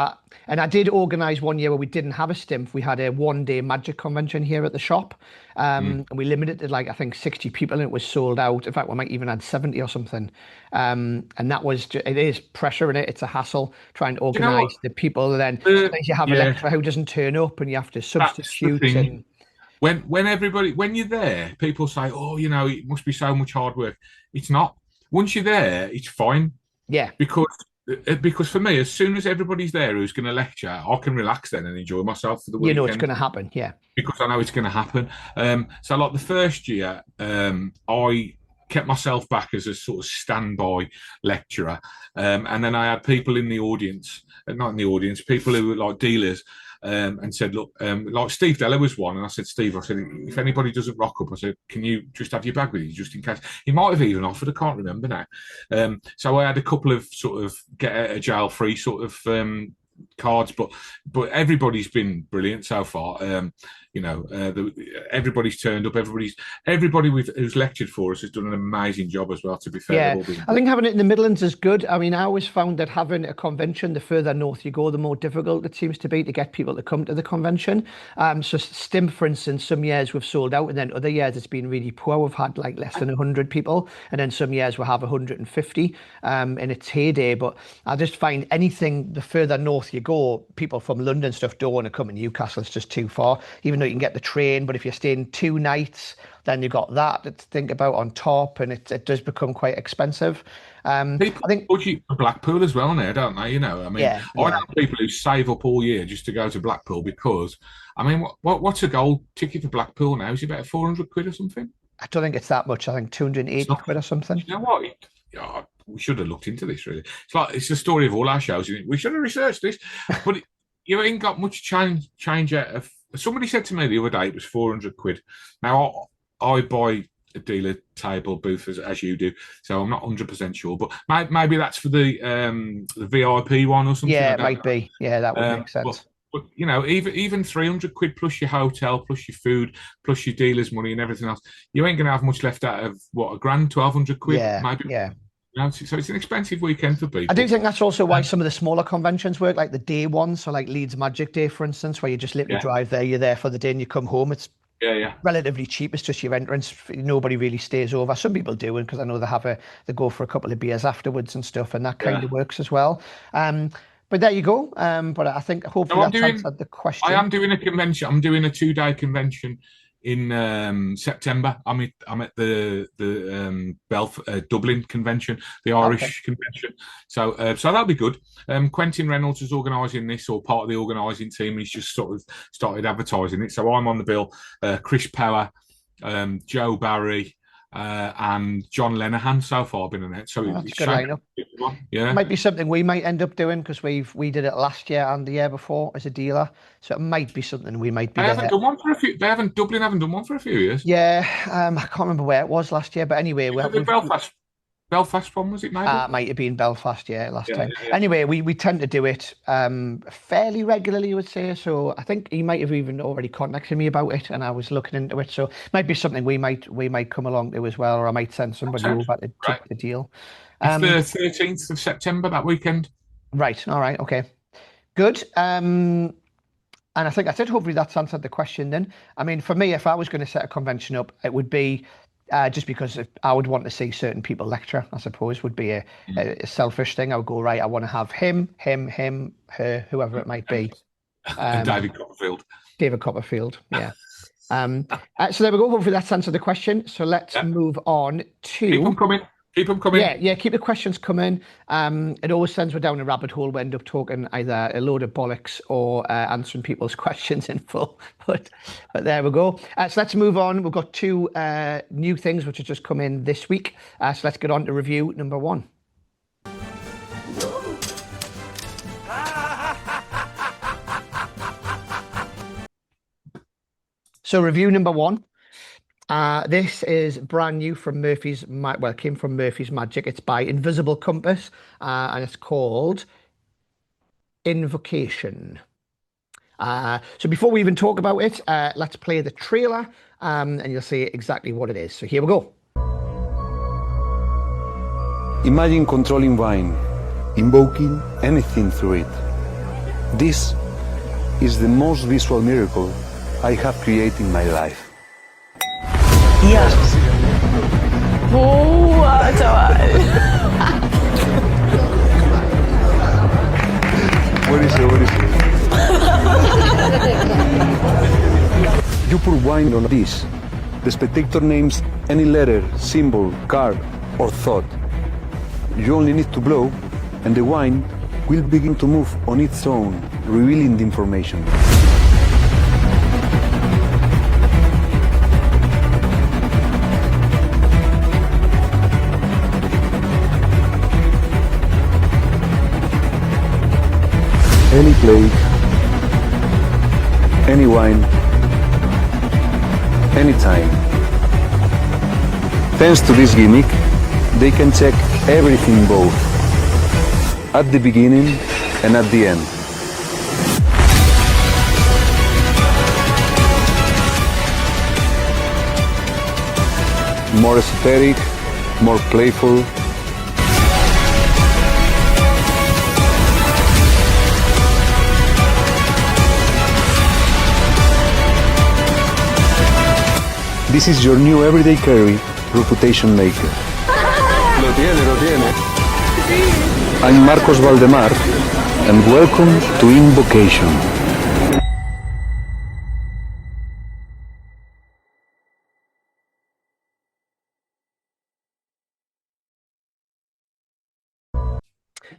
I did organise one year where we didn't have a Stimpf. We had a one-day magic convention here at the shop, and we limited it to I think 60 people, and it was sold out. In fact, we might even had 70 or something. And that was it is pressure in it. It's a hassle trying to organise the people. And then you have a lecturer who doesn't turn up, and you have to substitute. When you're there, people say, "Oh, it must be so much hard work." It's not. Once you're there, it's fine. Yeah. Because for me, as soon as everybody's there who's going to lecture, I can relax then and enjoy myself for the weekend. It's going to happen, yeah. Because I know it's going to happen. So like the first year, I kept myself back as a sort of standby lecturer, and then I had people in the audience, not in the audience, people who were like dealers. And said, look, like Steve Deller was one, and I said, Steve, if anybody doesn't rock up, I said, can you just have your bag with you just in case? He might have even offered, I can't remember now. So I had a couple of sort of get out of jail free sort of cards, but everybody's been brilliant so far. Everybody's turned up. Everybody who's lectured for us has done an amazing job as well. To be fair, I think having it in the Midlands is good. I mean, I always found that having a convention, the further north you go, the more difficult it seems to be to get people to come to the convention. So Stim, for instance, some years we've sold out, and then other years it's been really poor. We've had like less than 100 people, and then some years we'll have 150 in its heyday. But I just find anything the further north you go, people from London stuff don't want to come to Newcastle. It's just too far, even though you can get the train. But if you're staying 2 nights, then you've got that to think about on top, and it does become quite expensive. People, I think, budget for Blackpool as well now, don't they? I mean, I know people who save up all year just to go to Blackpool because, I mean, what's a gold ticket for Blackpool now? Is it about 400 quid or something? I don't think it's that much. I think 280 quid or something. You know what? We should have looked into this, really. It's the story of all our shows. We should have researched this, but you ain't got much change out of. Somebody said to me the other day it was 400 quid. Now, I buy a dealer table booth as you do, so I'm not 100% sure, but maybe that's for the VIP one or something. Yeah, it might be. Yeah, that would make sense. But even 300 quid plus your hotel, plus your food, plus your dealer's money and everything else, you ain't gonna have much left out of what, $1,000, 1,200 quid, maybe. Yeah. So it's an expensive weekend for people. I do think that's also why some of the smaller conventions work, like the day ones. So like Leeds Magic Day, for instance, where you just literally drive there, you're there for the day and you come home. It's relatively cheap. It's just your entrance. Nobody really stays over. Some people do, because I know they go for a couple of beers afterwards and stuff, and that kind of works as well. But there you go. But I think hopefully that's answered the question. I am doing a convention. I'm doing a 2-day convention in September. I'm at the Dublin convention, the Irish convention. So that'll be good. Quentin Reynolds is organising this, or part of the organising team. He's just sort of started advertising it. So I'm on the bill. Chris Power, Joe Barry, and John Lenihan so far been announced. So that's good lineup. Yeah, it might be something we might end up doing, because we did it last year and the year before as a dealer. So it might be something we might be. Dublin haven't done one for a few years. Yeah, I can't remember where it was last year, but anyway, Belfast one, was it? Maybe might have been Belfast, last time. Yeah. Anyway, we tend to do it fairly regularly, I would say. So I think he might have even already contacted me about it, and I was looking into it. So it might be something we might come along to as well, or I might send somebody over to take the deal. It's the 13th of September, that weekend. Right. All right. Okay. Good. And I think that's it. Hopefully that's answered the question then. I mean, for me, if I was going to set a convention up, it would be just because I would want to see certain people lecture, I suppose, would be a selfish thing. I would go, right, I want to have him, her, whoever it might be. And David Copperfield, yeah. So there we go. Hopefully that's answered the question. So let's move on to... Keep them coming. Yeah, keep the questions coming. It always sends me down a rabbit hole. We end up talking either a load of bollocks or answering people's questions in full. But there we go. So let's move on. We've got 2 new things which have just come in this week. So let's get on to review number 1. So review number 1. This is brand new from Murphy's. It came from Murphy's Magic. It's by Invisible Compass, and it's called Invocation. So before we even talk about it, let's play the trailer, and you'll see exactly what it is. So here we go. Imagine controlling wine, invoking anything through it. This is the most visual miracle I have created in my life. Ja. What is it? You pour wine on a dish. The spectator names any letter, symbol, card, or thought. You only need to blow, and the wine will begin to move on its own, revealing the information. Any plague, any wine, anytime. Thanks to this gimmick, they can check everything both at the beginning and at the end. more esoteric, more playful. This is your new everyday carry, Reputation Maker. Lo tiene. I'm Marcos Valdemar, and welcome to Invocation.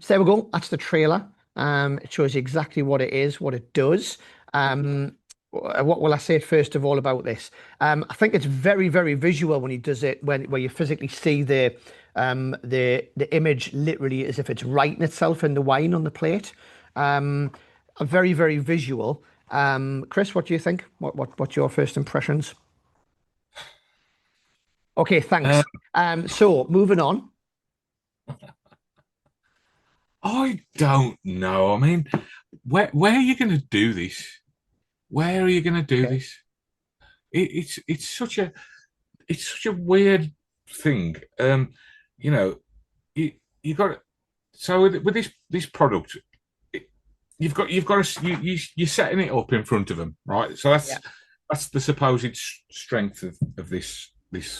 So there we go. That's the trailer. It shows you exactly what it is, what it does. What will I say first of all about this? I think it's very, very visual when he does it, where you physically see the image literally as if it's writing itself in the wine on the plate. Very, very visual. Chris, what do you think? What's your first impressions? Okay, thanks. So moving on. I don't know. I mean, where are you going to do this? Where are you going to do this? It's such a weird thing. You know, you got so with this product, you're setting it up in front of them, right? So that's the supposed strength of this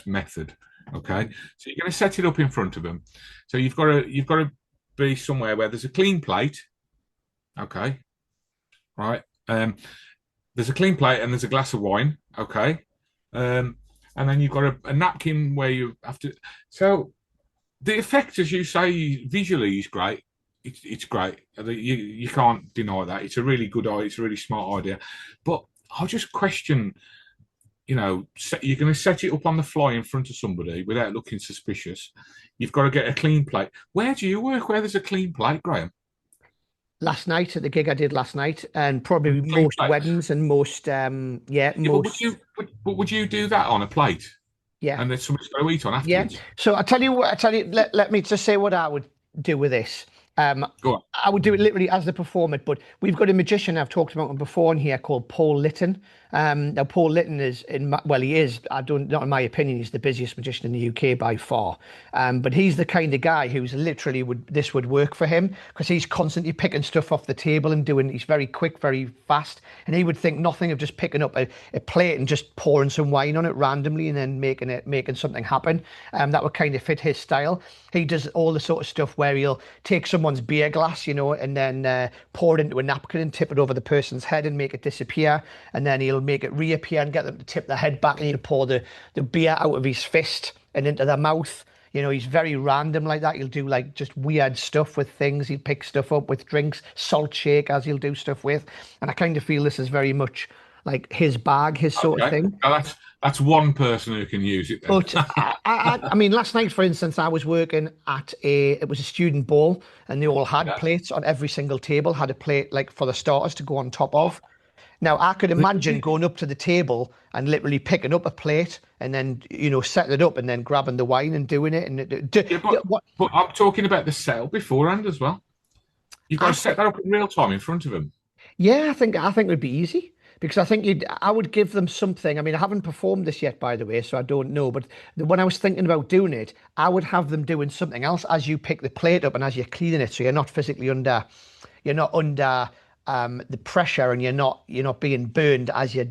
method. Okay, so you're going to set it up in front of them. So you've got to be somewhere where there's a clean plate. Okay, right. There's a clean plate and there's a glass of wine. Okay, and then you've got a napkin where you have to. So the effect, as you say, visually is great. It's great. You can't deny that. It's a really good idea. It's a really smart idea. But I just question. You know, you're going to set it up on the fly in front of somebody without looking suspicious. You've got to get a clean plate. Where do you work where there's a clean plate, Graham? Last night at the gig I did last night, and probably Clean most plate. weddings and most most. But would you do that on a plate? Yeah. And then somebody's got to eat on afterwards. Yeah. So I tell you what. Let me just say what I would do with this. Go on. I would do it literally as the performer, but we've got a magician I've talked about him before in here called Paul Litton. Now Paul Litton is he is, not in my opinion, he's the busiest magician in the UK by far. But he's the kind of guy who's literally this would work for him because he's constantly picking stuff off the table and he's very quick, very fast. And he would think nothing of just picking up a plate and just pouring some wine on it randomly and then making something happen. That would kind of fit his style. He does all the sort of stuff where he'll take someone's beer glass, and then pour it into a napkin and tip it over the person's head and make it disappear. And then he'll make it reappear and get them to tip their head back and he'll pour the beer out of his fist and into their mouth. He's very random like that. He'll do like just weird stuff with things. He'll pick stuff up with drinks, salt shakers he'll do stuff with. And I kind of feel this is very much like his bag, his sort of thing. Now that's one person who can use it then. But I mean, last night, for instance, I was working at it was a student ball and they all had plates on every single table, had a plate like for the starters to go on top of. Now, I could imagine going up to the table and literally picking up a plate and then, setting it up and then grabbing the wine and doing it. But I'm talking about the setup beforehand as well. You've got to set that up in real time in front of them. Yeah, I think it would be easy. Because I think I would give them something. I mean, I haven't performed this yet, by the way, so I don't know. But when I was thinking about doing it, I would have them doing something else as you pick the plate up and as you're cleaning it, so you're not physically under the pressure and you're not being burned as you're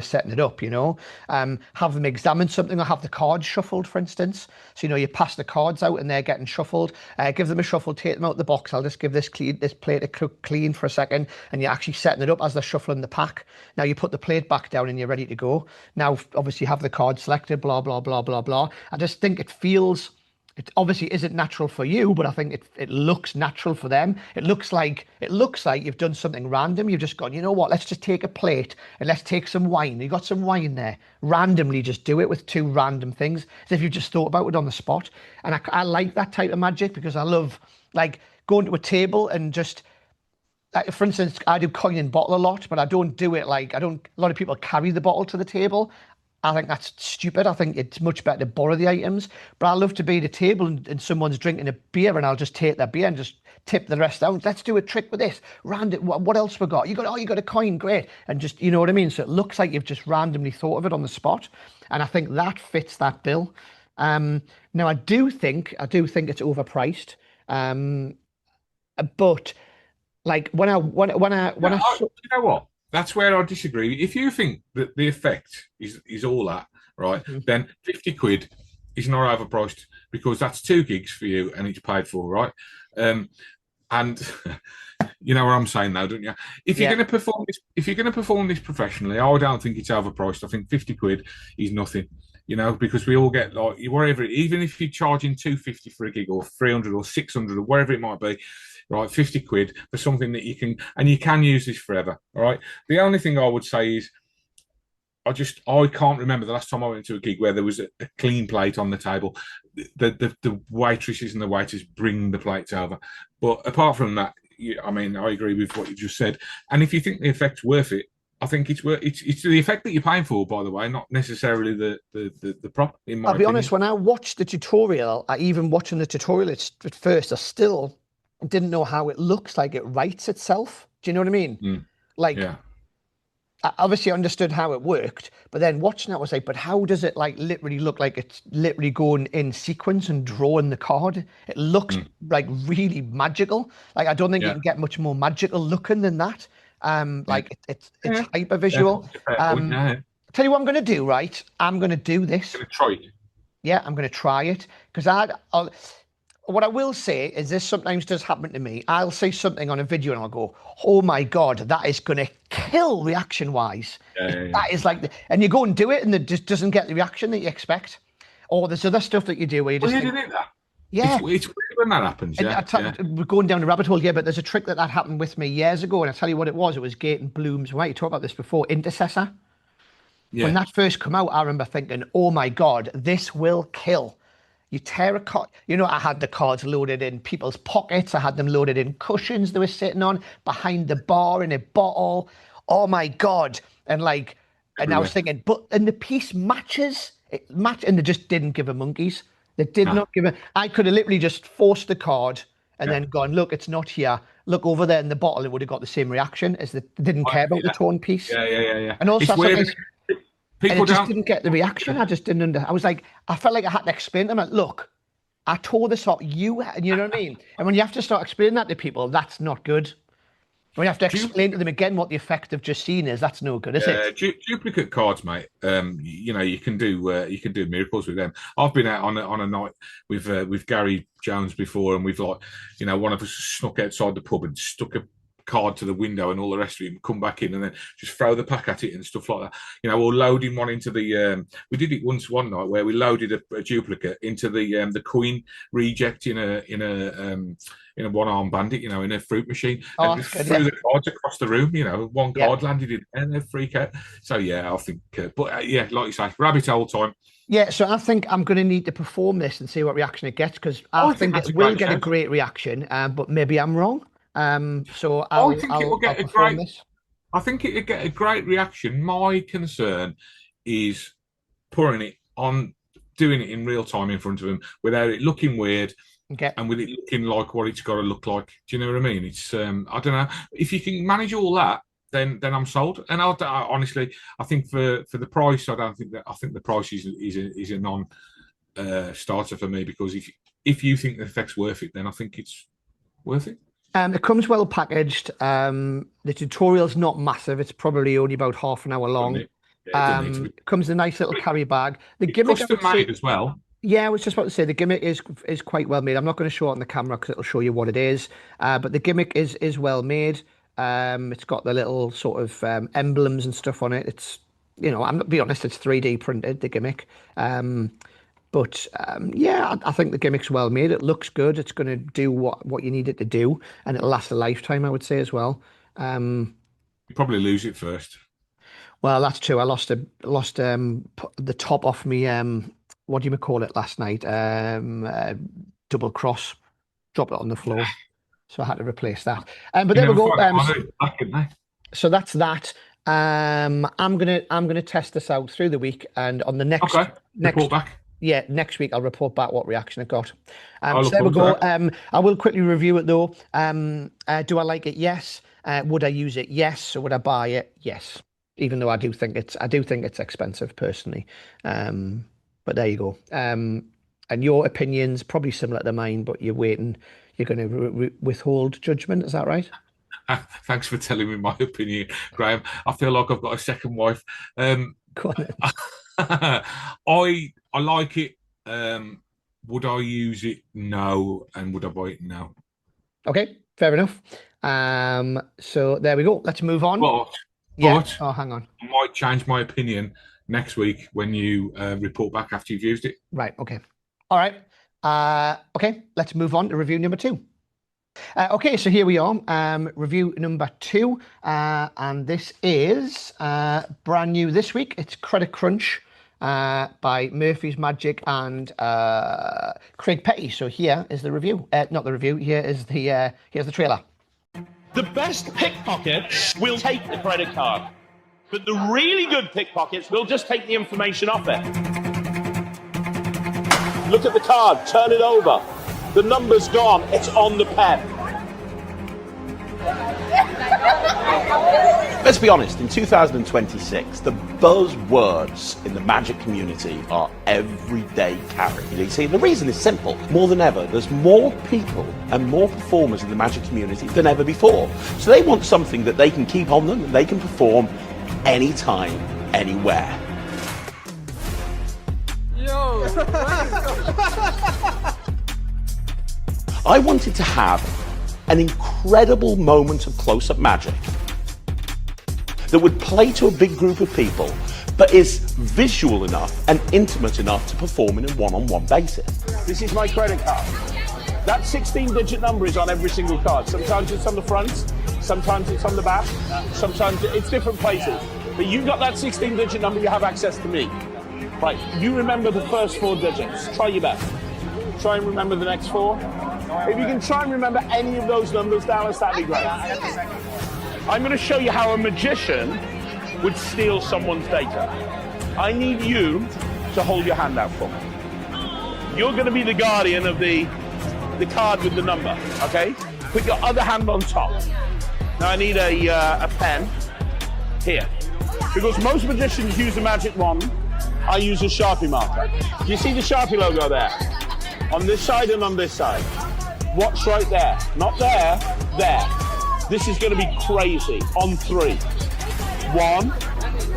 setting it up. Have them examine something or have the cards shuffled, for instance. So you pass the cards out and they're getting shuffled. Give them a shuffle, take them out of the box. I'll just give this plate a clean for a second, and you're actually setting it up as they're shuffling the pack. Now you put the plate back down and you're ready to go. Now obviously you have the card selected, blah blah blah blah blah. I just think it feels. It obviously isn't natural for you, but I think it looks natural for them. It looks like you've done something random. You've just gone, you know what? Let's just take a plate and let's take some wine. You got some wine there. Randomly, just do it with two random things, as if you just thought about it on the spot. And I like that type of magic because I love like going to a table and just. For instance, I do coin and bottle a lot, but I don't do it like a lot of people carry the bottle to the table. I think that's stupid. I think it's much better to borrow the items. But I love to be at a table and someone's drinking a beer and I'll just take their beer and just tip the rest out. Let's do a trick with this. Random. What else we got? You got a coin, great. And just, you know what I mean? So it looks like you've just randomly thought of it on the spot. and I think that fits that bill. Now I do think it's overpriced. But like You know what? That's where I disagree. If you think that the effect is all that, right, then 50 quid is not overpriced because that's 2 gigs for you and it's paid for, right? And you know what I'm saying, though, don't you? If you're going to perform this professionally, I don't think it's overpriced. I think 50 quid is nothing, because we all get like whatever. Even if you're charging 250 for a gig or 300 or 600 or whatever it might be, right? 50 quid for something that you can use this forever. All right. The only thing I would say is, I can't remember the last time I went to a gig where there was a clean plate on the table. The waitresses and the waiters bring the plates over. But apart from that, I agree with what you just said. And if you think the effect's worth it, I think it's worth it's the effect that you're paying for, by the way, not necessarily the prop. In my I'll be opinion. honest, when I watched the tutorial, even watching the tutorial at first, I still didn't know how it looks like it writes itself. Do you know what I mean? Yeah. I obviously understood how it worked, but then watching it, I was like, but how does it like literally look like it's literally going in sequence and drawing the card? It looks like really magical. Like, I don't think you can get much more magical looking than that. It's hyper visual. Tell you what I'm going to do, right? I'm going to do this. You're going to try it. Yeah, I'm going to try it because what I will say is this sometimes does happen to me. I'll say something on a video and I'll go, oh my God, that is going to kill reaction wise. That is like, and you go and do it and it just doesn't get the reaction that you expect. Or there's other stuff that you do where you just you did that. Yeah. It's weird when that happens. We're going down the rabbit hole here, but there's a trick that happened with me years ago. And I'll tell you what it was. It was Gaten Bloom's, right? You talked about this before, Intercessor. Yeah. When that first came out, I remember thinking, oh my God, this will kill. You tear a card. I had the cards loaded in people's pockets. I had them loaded in cushions they were sitting on, behind the bar, in a bottle. Oh my God. And I was thinking, and the piece matches. And they just didn't give a monkeys. They did not give a. I could have literally just forced the card and then gone, look, it's not here. Look over there in the bottle. It would have got the same reaction as they didn't care about the torn piece. Yeah. And also, People just didn't get the reaction. I just didn't I was like, I felt like I had to explain to them, look, I tore this off. You know what I mean? And when you have to start explaining that to people, that's not good. When you have to explain to them again what the effect of just seeing is, that's no good, is it? Duplicate cards, mate. You can do miracles with them. I've been out on a night with Gary Jones before, and we've one of us snuck outside the pub and stuck a card to the window and all the rest of it, and come back in and then just throw the pack at it and stuff like that. Or loading one into the we did it one night where we loaded a duplicate into the coin reject in a one-arm bandit, in a fruit machine, and just threw the cards across the room. One card landed in and they freak out. So I think like you say, rabbit hole time. Yeah, so I think I'm going to need to perform this and see what reaction it gets, because I think it will get a great reaction, but maybe I'm wrong. So I think it will get a great. I think it will get a great reaction. My concern is pouring it on, doing it in real time in front of them without it looking weird, and with it looking like what it's got to look like. Do you know what I mean? It's I don't know if you can manage all that. Then I'm sold. And I honestly, I think for the price, I think the price is a non starter for me, because if you think the effect's worth it, then I think it's worth it. It comes well packaged. The tutorial's not massive. It's probably only about half an hour long. It comes in a nice little carry bag. The gimmick custom made as well. Yeah, I was just about to say the gimmick is quite well made. I'm not going to show it on the camera because it'll show you what it is. But the gimmick is well made. It's got the little sort of emblems and stuff on it. It's, I'm not be honest, it's 3D printed, the gimmick. But I think the gimmick's well made. It looks good. It's going to do what you need it to do, and it'll last a lifetime, I would say, as well. You probably lose it first. Well, that's true. I lost the top off me. What do you call it last night? Double cross. Dropped it on the floor, so I had to replace that. But there we go. So that's that. I'm gonna test this out through the week, and on the next report back. Yeah, next week I'll report back what reaction it got. So there we go. I will quickly review it though. Do I like it? Yes. Would I use it? Yes. So would I buy it? Yes. even though I do think it's expensive personally. But there you go. And your opinion's probably similar to mine, but you're going to withhold judgment. Is that right? Thanks for telling me my opinion, Graham. I feel like I've got a second wife. Go on then. I like it. Would I use it? No. And would I buy it? No. Okay, fair enough. So there we go. Let's move on. But oh, hang on. I might change my opinion next week when you report back after you've used it. Right. Okay. All right. Okay. Let's move on to review number 2. Okay, so here we are. Review number 2, and this is brand new this week. It's Credit Crunch by Murphy's Magic and Craig Petty. So here is the review. Not the review. Here's the trailer. The best pickpockets will take the credit card, but the really good pickpockets will just take the information off it. Look at the card, turn it over. The number's gone, it's on the pen. Let's be honest, in 2026, the buzzwords in the Magic community are everyday carry. You see, the reason is simple. More than ever, there's more people and more performers in the Magic community than ever before. So they want something that they can keep on them and they can perform anytime, anywhere. I wanted to have an incredible moment of close-up magic that would play to a big group of people, but is visual enough and intimate enough to perform in a one-on-one basis. This is my credit card. That 16-digit number is on every single card. Sometimes it's on the front, sometimes it's on the back, sometimes it's different places. But you've got that 16-digit number, you have access to me. Right, you remember the first 4 digits. Try your best. Try and remember the next 4. If you can try and remember any of those numbers, Dallas, that'd be great. I'm going to show you how a magician would steal someone's data. I need you to hold your hand out for me. You're going to be the guardian of the card with the number, okay? Put your other hand on top. Now I need a pen here. Because most magicians use a magic wand, I use a Sharpie marker. Do you see the Sharpie logo there? On this side and on this side. Watch right there. Not there, there. This is going to be crazy. On 3. 1,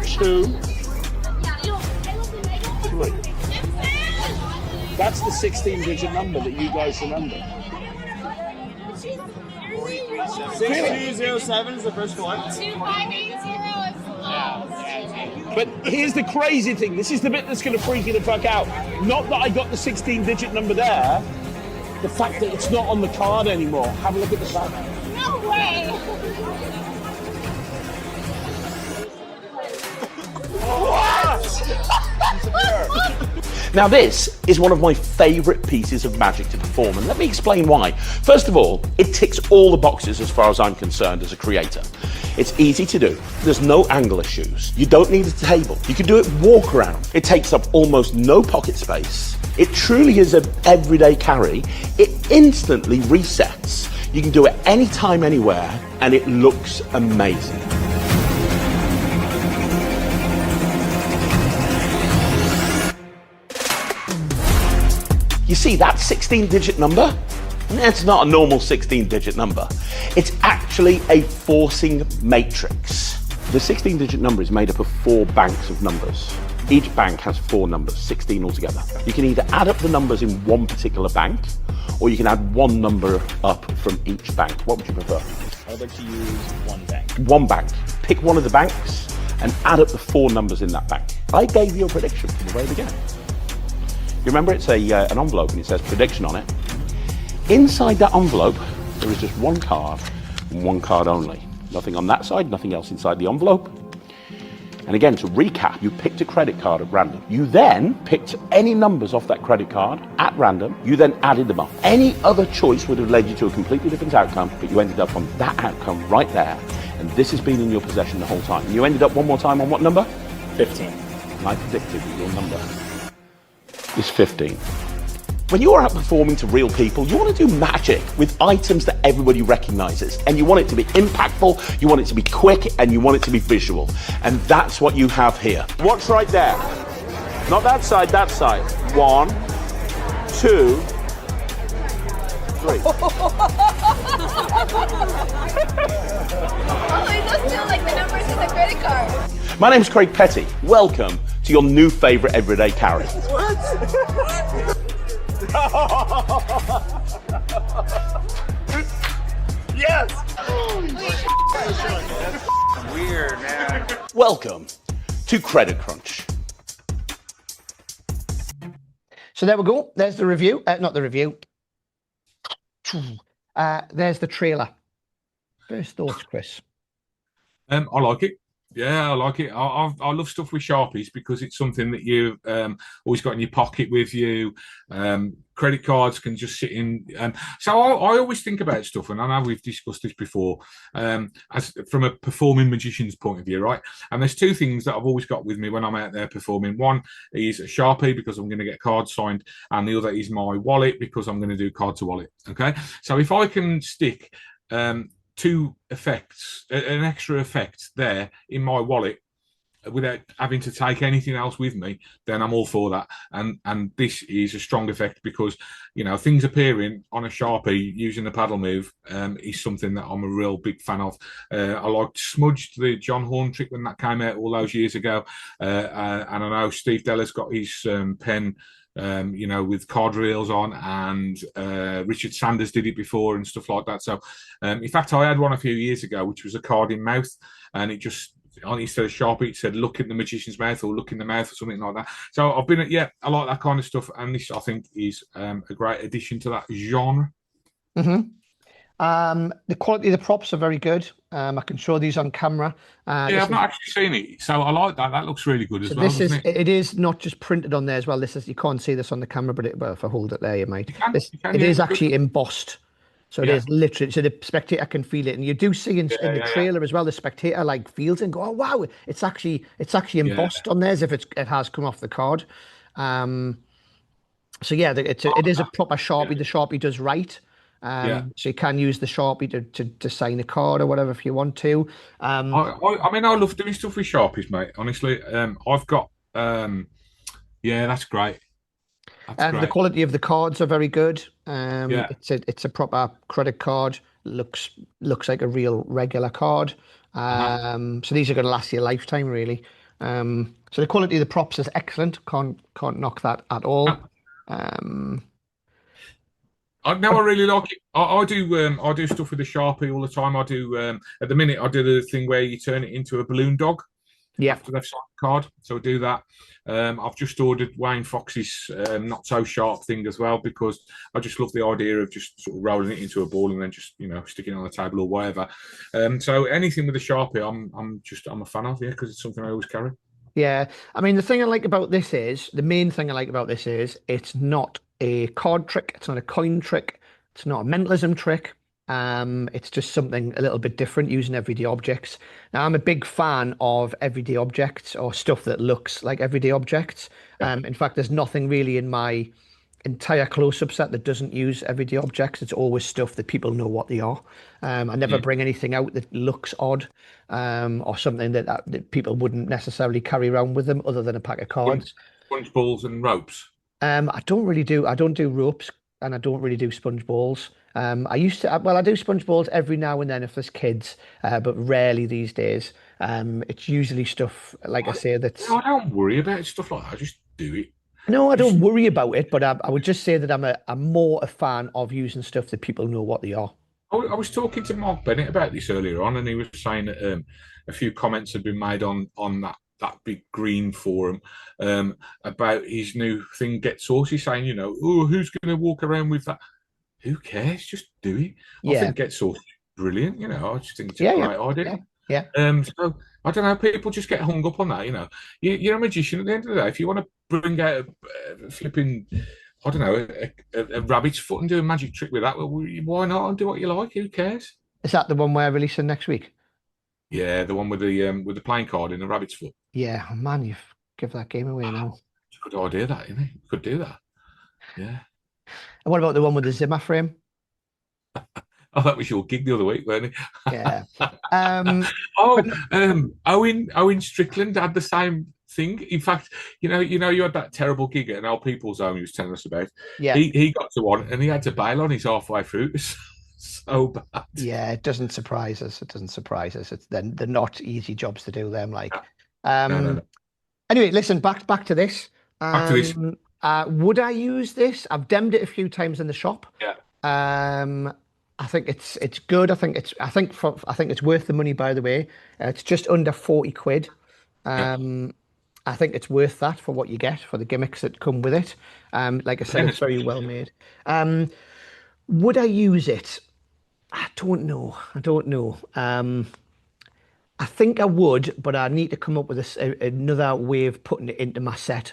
2, 3. That's the 16-digit number that you guys remember. 6207 is the first one. 2580 is the last. But here's the crazy thing. This is the bit that's going to freak you the fuck out. Not that I got the 16-digit number there. The fact that it's not on the card anymore. Have a look at the back. No way. Now this is one of my favourite pieces of magic to perform, and let me explain why. First of all, it ticks all the boxes as far as I'm concerned as a creator. It's easy to do. There's no angle issues. You don't need a table. You can do it walk around. It takes up almost no pocket space. It truly is an everyday carry. It instantly resets. You can do it anytime, anywhere, and it looks amazing. You see that 16-digit number? It's not a normal 16-digit number. It's actually a forcing matrix. The 16-digit number is made up of 4 banks of numbers. Each bank has 4 numbers, 16 altogether. You can either add up the numbers in one particular bank, or you can add one number up from each bank. What would you prefer? I'd like to use one bank. One bank. Pick one of the banks and add up the 4 numbers in that bank. I gave you a prediction from the very beginning. You remember it's an envelope and it says prediction on it. Inside that envelope, there is just one card and one card only. Nothing on that side, nothing else inside the envelope. And again, to recap, you picked a credit card at random. You then picked any numbers off that credit card at random. You then added them up. Any other choice would have led you to a completely different outcome, but you ended up on that outcome right there. And this has been in your possession the whole time. And you ended up one more time on what number? 15. And I predicted that your number is 15. When you're out performing to real people, you want to do magic with items that everybody recognizes. And you want it to be impactful, you want it to be quick, and you want it to be visual. And that's what you have here. What's right there? Not that side, that side. 1, 2, 3. Oh, it does feel like the numbers in the credit card. My name's Craig Petty. Welcome to your new favorite everyday carry. Yes! Weird, man. Welcome to Credit Crunch. So there we go. There's the review. Not the review. There's the trailer. First thoughts, Chris. I like it. Yeah, I like it. I love stuff with Sharpies because it's something that you've always got in your pocket with you. Credit cards can just sit in. So I always think about stuff, and I know we've discussed this before, as from a performing magician's point of view, right? And there's two things that I've always got with me when I'm out there performing. One is a Sharpie because I'm going to get cards signed, and the other is my wallet because I'm going to do card to wallet. Okay, so if I can stick two effects, an extra effect there in my wallet without having to take anything else with me, then I'm all for that. And this is a strong effect because, you know, things appearing on a Sharpie using the paddle move is something that I'm a real big fan of. I liked Smudged, the John Horn trick when that came out all those years ago. And I know Steve Della's got his pen you know, with card reels on, and Richard Sanders did it before and stuff like that. So, in fact, I had one a few years ago, which was a card in mouth, and it just, instead of Sharpie, it said "look in the magician's mouth" or "look in the mouth" or something like that. So I've been, yeah, I like that kind of stuff, and this I think is a great addition to that genre. Mm-hmm. The quality of the props are very good. I can show these on camera. Yeah, I've not actually seen it, so I like that. That looks really good as well. This is it is not just printed on there as well. This is, you can't see this on the camera, but if I hold it there, you might. It is actually embossed, so it is literally, so the spectator can feel it, and you do see in the trailer as well. The spectator like feels it and go, "Oh wow, it's actually embossed on there as if it has come off the card." So yeah, it is a proper Sharpie. The Sharpie does write. So you can use the Sharpie to sign a card or whatever if you want to. I mean, I love doing stuff with Sharpies, mate. Honestly, I've got yeah, that's great. The quality of the cards are very good. It's a proper credit card. Looks like a real regular card. So these are going to last you a lifetime, really. So the quality of the props is excellent. Can't knock that at all. I really like it. I do stuff with the Sharpie all the time. I do at the minute I do the thing where you turn it into a balloon dog. Yeah. After they've signed the card, so I do that. I've just ordered Wayne Fox's not so sharp thing as well because I just love the idea of just sort of rolling it into a ball and then just, you know, sticking it on the table or whatever. So anything with a Sharpie, I'm a fan of, yeah, because it's something I always carry. Yeah, I mean, the main thing I like about this is it's not a card trick, it's not a coin trick, it's not a mentalism trick. It's just something a little bit different using everyday objects. Now, I'm a big fan of everyday objects or stuff that looks like everyday objects. In fact, there's nothing really in my entire close-up set that doesn't use everyday objects. It's always stuff that people know what they are. I never bring anything out that looks odd or something that people wouldn't necessarily carry around with them other than a pack of cards. Sponge balls and ropes. I don't do ropes, and I don't really do sponge balls. I do sponge balls every now and then if there's kids, but rarely these days. It's usually stuff, like I say, that's... I don't worry about stuff like that. I just do it. No, I don't worry about it, but I would just say that I'm more a fan of using stuff that people know what they are. I was talking to Mark Bennett about this earlier on, and he was saying that a few comments had been made on that big green forum about his new thing, Get Saucy, saying, you know, oh, who's going to walk around with that? Who cares? Just do it. I think Get Saucy is brilliant. You know, I just think it's a great idea. Yeah. So I don't know. People just get hung up on that. You know, you're a magician at the end of the day. If you want to bring out a flipping, I don't know, a rabbit's foot and do a magic trick with that, well, why not? And do what you like. Who cares? Is that the one we're releasing next week? Yeah, the one with the playing card in the rabbit's foot. Yeah, man, you've give that game away now. It's a good idea, that, isn't it? You could do that. Yeah. What about the one with the Zimmer frame? Oh, that was your gig the other week, weren't it? Yeah. Oh, but Owen Strickland had the same thing. In fact, you had that terrible gig at an old people's home he was telling us about. yeah, He got to one and he had to bail on his halfway through. It was so bad. yeah, it doesn't surprise us. It doesn't surprise us. They're not easy jobs to do them. Like, No. Anyway, listen, back to this. Back to this. Would I use this? I've demmed it a few times in the shop. Yeah. I think it's good. I think it's worth the money. By the way, it's just under 40 quid. I think it's worth that for what you get for the gimmicks that come with it. Like I said, it's very well made. Would I use it? I don't know. I think I would, but I need to come up with another way of putting it into my set.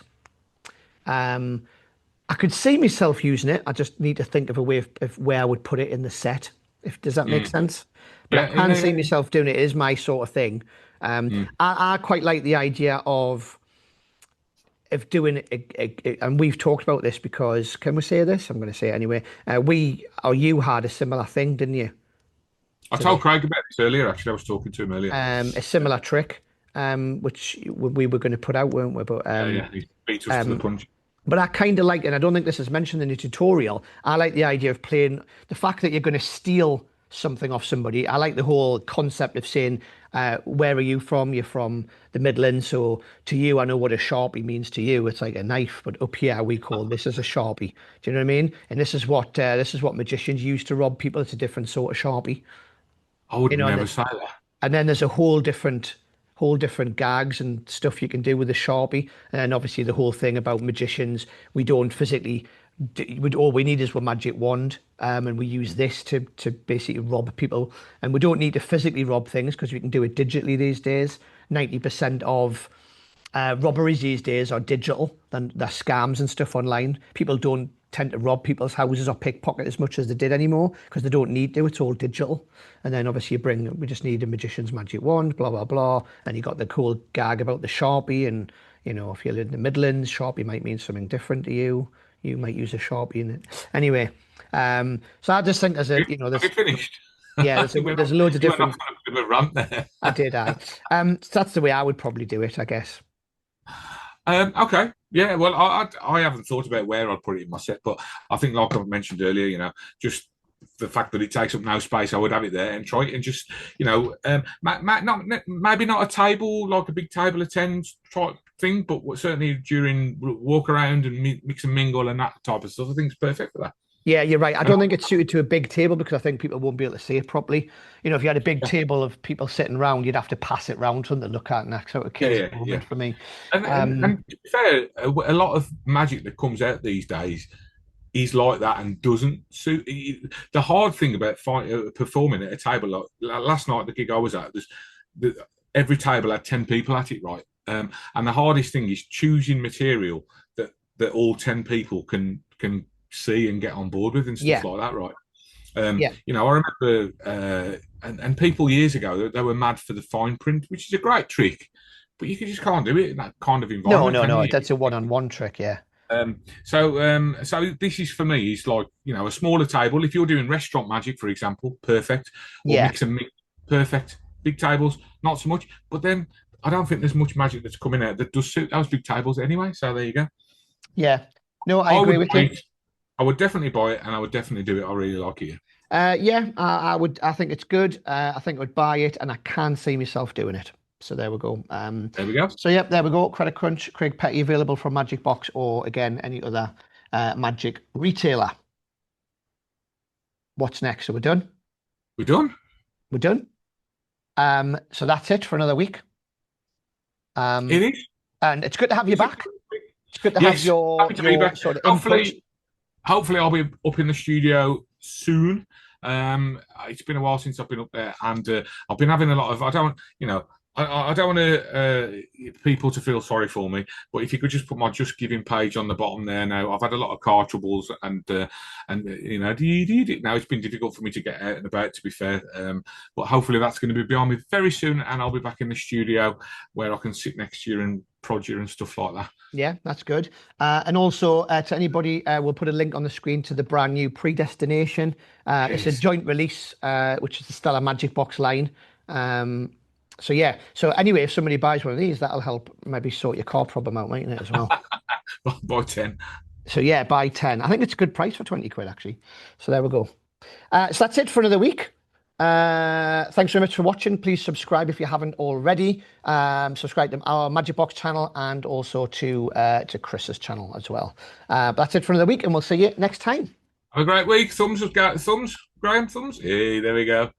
I could see myself using it. I just need to think of a way of where I would put it in the set. Does that make sense? But I can see myself doing it. It is my sort of thing. I quite like the idea of doing it, and we've talked about this because, can we say this? I'm going to say it anyway. You had a similar thing, didn't you? I told Craig about this earlier. Actually, I was talking to him earlier. A similar trick, which we were going to put out, weren't we? But he beat us to the punch. But I kind of like, and I don't think this is mentioned in the tutorial, I like the idea of playing the fact that you're going to steal something off somebody. I like the whole concept of saying, where are you from? You're from the Midlands, so to you, I know what a Sharpie means to you. It's like a knife, but up here we call this as a Sharpie. Do you know what I mean? And this is what magicians use to rob people. It's a different sort of Sharpie. I would never say that. And then there's a whole different gags and stuff you can do with the Sharpie. And then obviously the whole thing about magicians, we don't physically, all we need is a magic wand, and we use this to basically rob people. And we don't need to physically rob things because we can do it digitally these days. 90% of robberies these days are digital, and they're scams and stuff online. People don't tend to rob people's houses or pickpocket as much as they did anymore because they don't need to. It's all digital. And then obviously we just need a magician's magic wand, blah blah blah, and you got the cool gag about the Sharpie. And if you're in the Midlands, Sharpie might mean something different to you. You might use a Sharpie in it anyway. So I just think there's finished. Yeah, there's loads of different. A rant there. I did. So that's the way I would probably do it, I guess. Okay. Yeah, well, I haven't thought about where I'd put it in my set, but I think, like I mentioned earlier, just the fact that it takes up no space, I would have it there and try it and just, maybe not a table, like a big table of 10 type thing, but certainly during walk around and mix and mingle and that type of stuff, I think it's perfect for that. Yeah, you're right. I don't think it's suited to a big table because I think people won't be able to see it properly. If you had a big table of people sitting around, you'd have to pass it round for them to look at, and that sort of kills it for me. And to be fair, a lot of magic that comes out these days is like that and doesn't suit. The hard thing about performing at a table, like last night, the gig I was at, every table had 10 people at it, right? And the hardest thing is choosing material that all 10 people can see and get on board with and stuff like that, right? I remember, and people years ago, they were mad for the fine print, which is a great trick, but you just can't do it in that kind of environment. No, that's a one-on-one trick, yeah. So this is, for me, is like, a smaller table. If you're doing restaurant magic, for example, perfect. Or mix and mix, perfect. Big tables, not so much. But then I don't think there's much magic that's coming out that does suit those big tables anyway. So there you go. Yeah. No, I agree with you. I would definitely buy it, and I would definitely do it. I really like it. I would. I think it's good. I think I would buy it, and I can see myself doing it. So there we go. There we go. So there we go. Credit Crunch, Craig Petty, available from Magicbox or again any other magic retailer. What's next? So we're done. We're done. We're done. So that's it for another week. It is, and it's good to have you back. It's good to have your sort of input. Hopefully I'll be up in the studio soon. It's been a while since I've been up there, and I've been having a lot of. I don't want people to feel sorry for me, but if you could just put my Just Giving page on the bottom there now. I've had a lot of car troubles, and now it's been difficult for me to get out and about, to be fair. But hopefully that's going to be behind me very soon, and I'll be back in the studio where I can sit next to you and Proger and stuff like that. Yeah, that's good. And also to anybody, we'll put a link on the screen to the brand new Predestination. It's a joint release, which is the Stella Magicbox line. So yeah. So anyway, if somebody buys one of these, that'll help maybe sort your car problem out, mightn't it, as well? Buy 10. So yeah, buy 10. I think it's a good price for 20 quid, actually. So there we go. So that's it for another week. Thanks very much for watching. Please subscribe if you haven't already. Subscribe to our Magicbox channel and also to Chris's channel as well. But that's it for another week, and we'll see you next time. Have a great week. Thumbs, Graham, thumbs. Hey, there we go.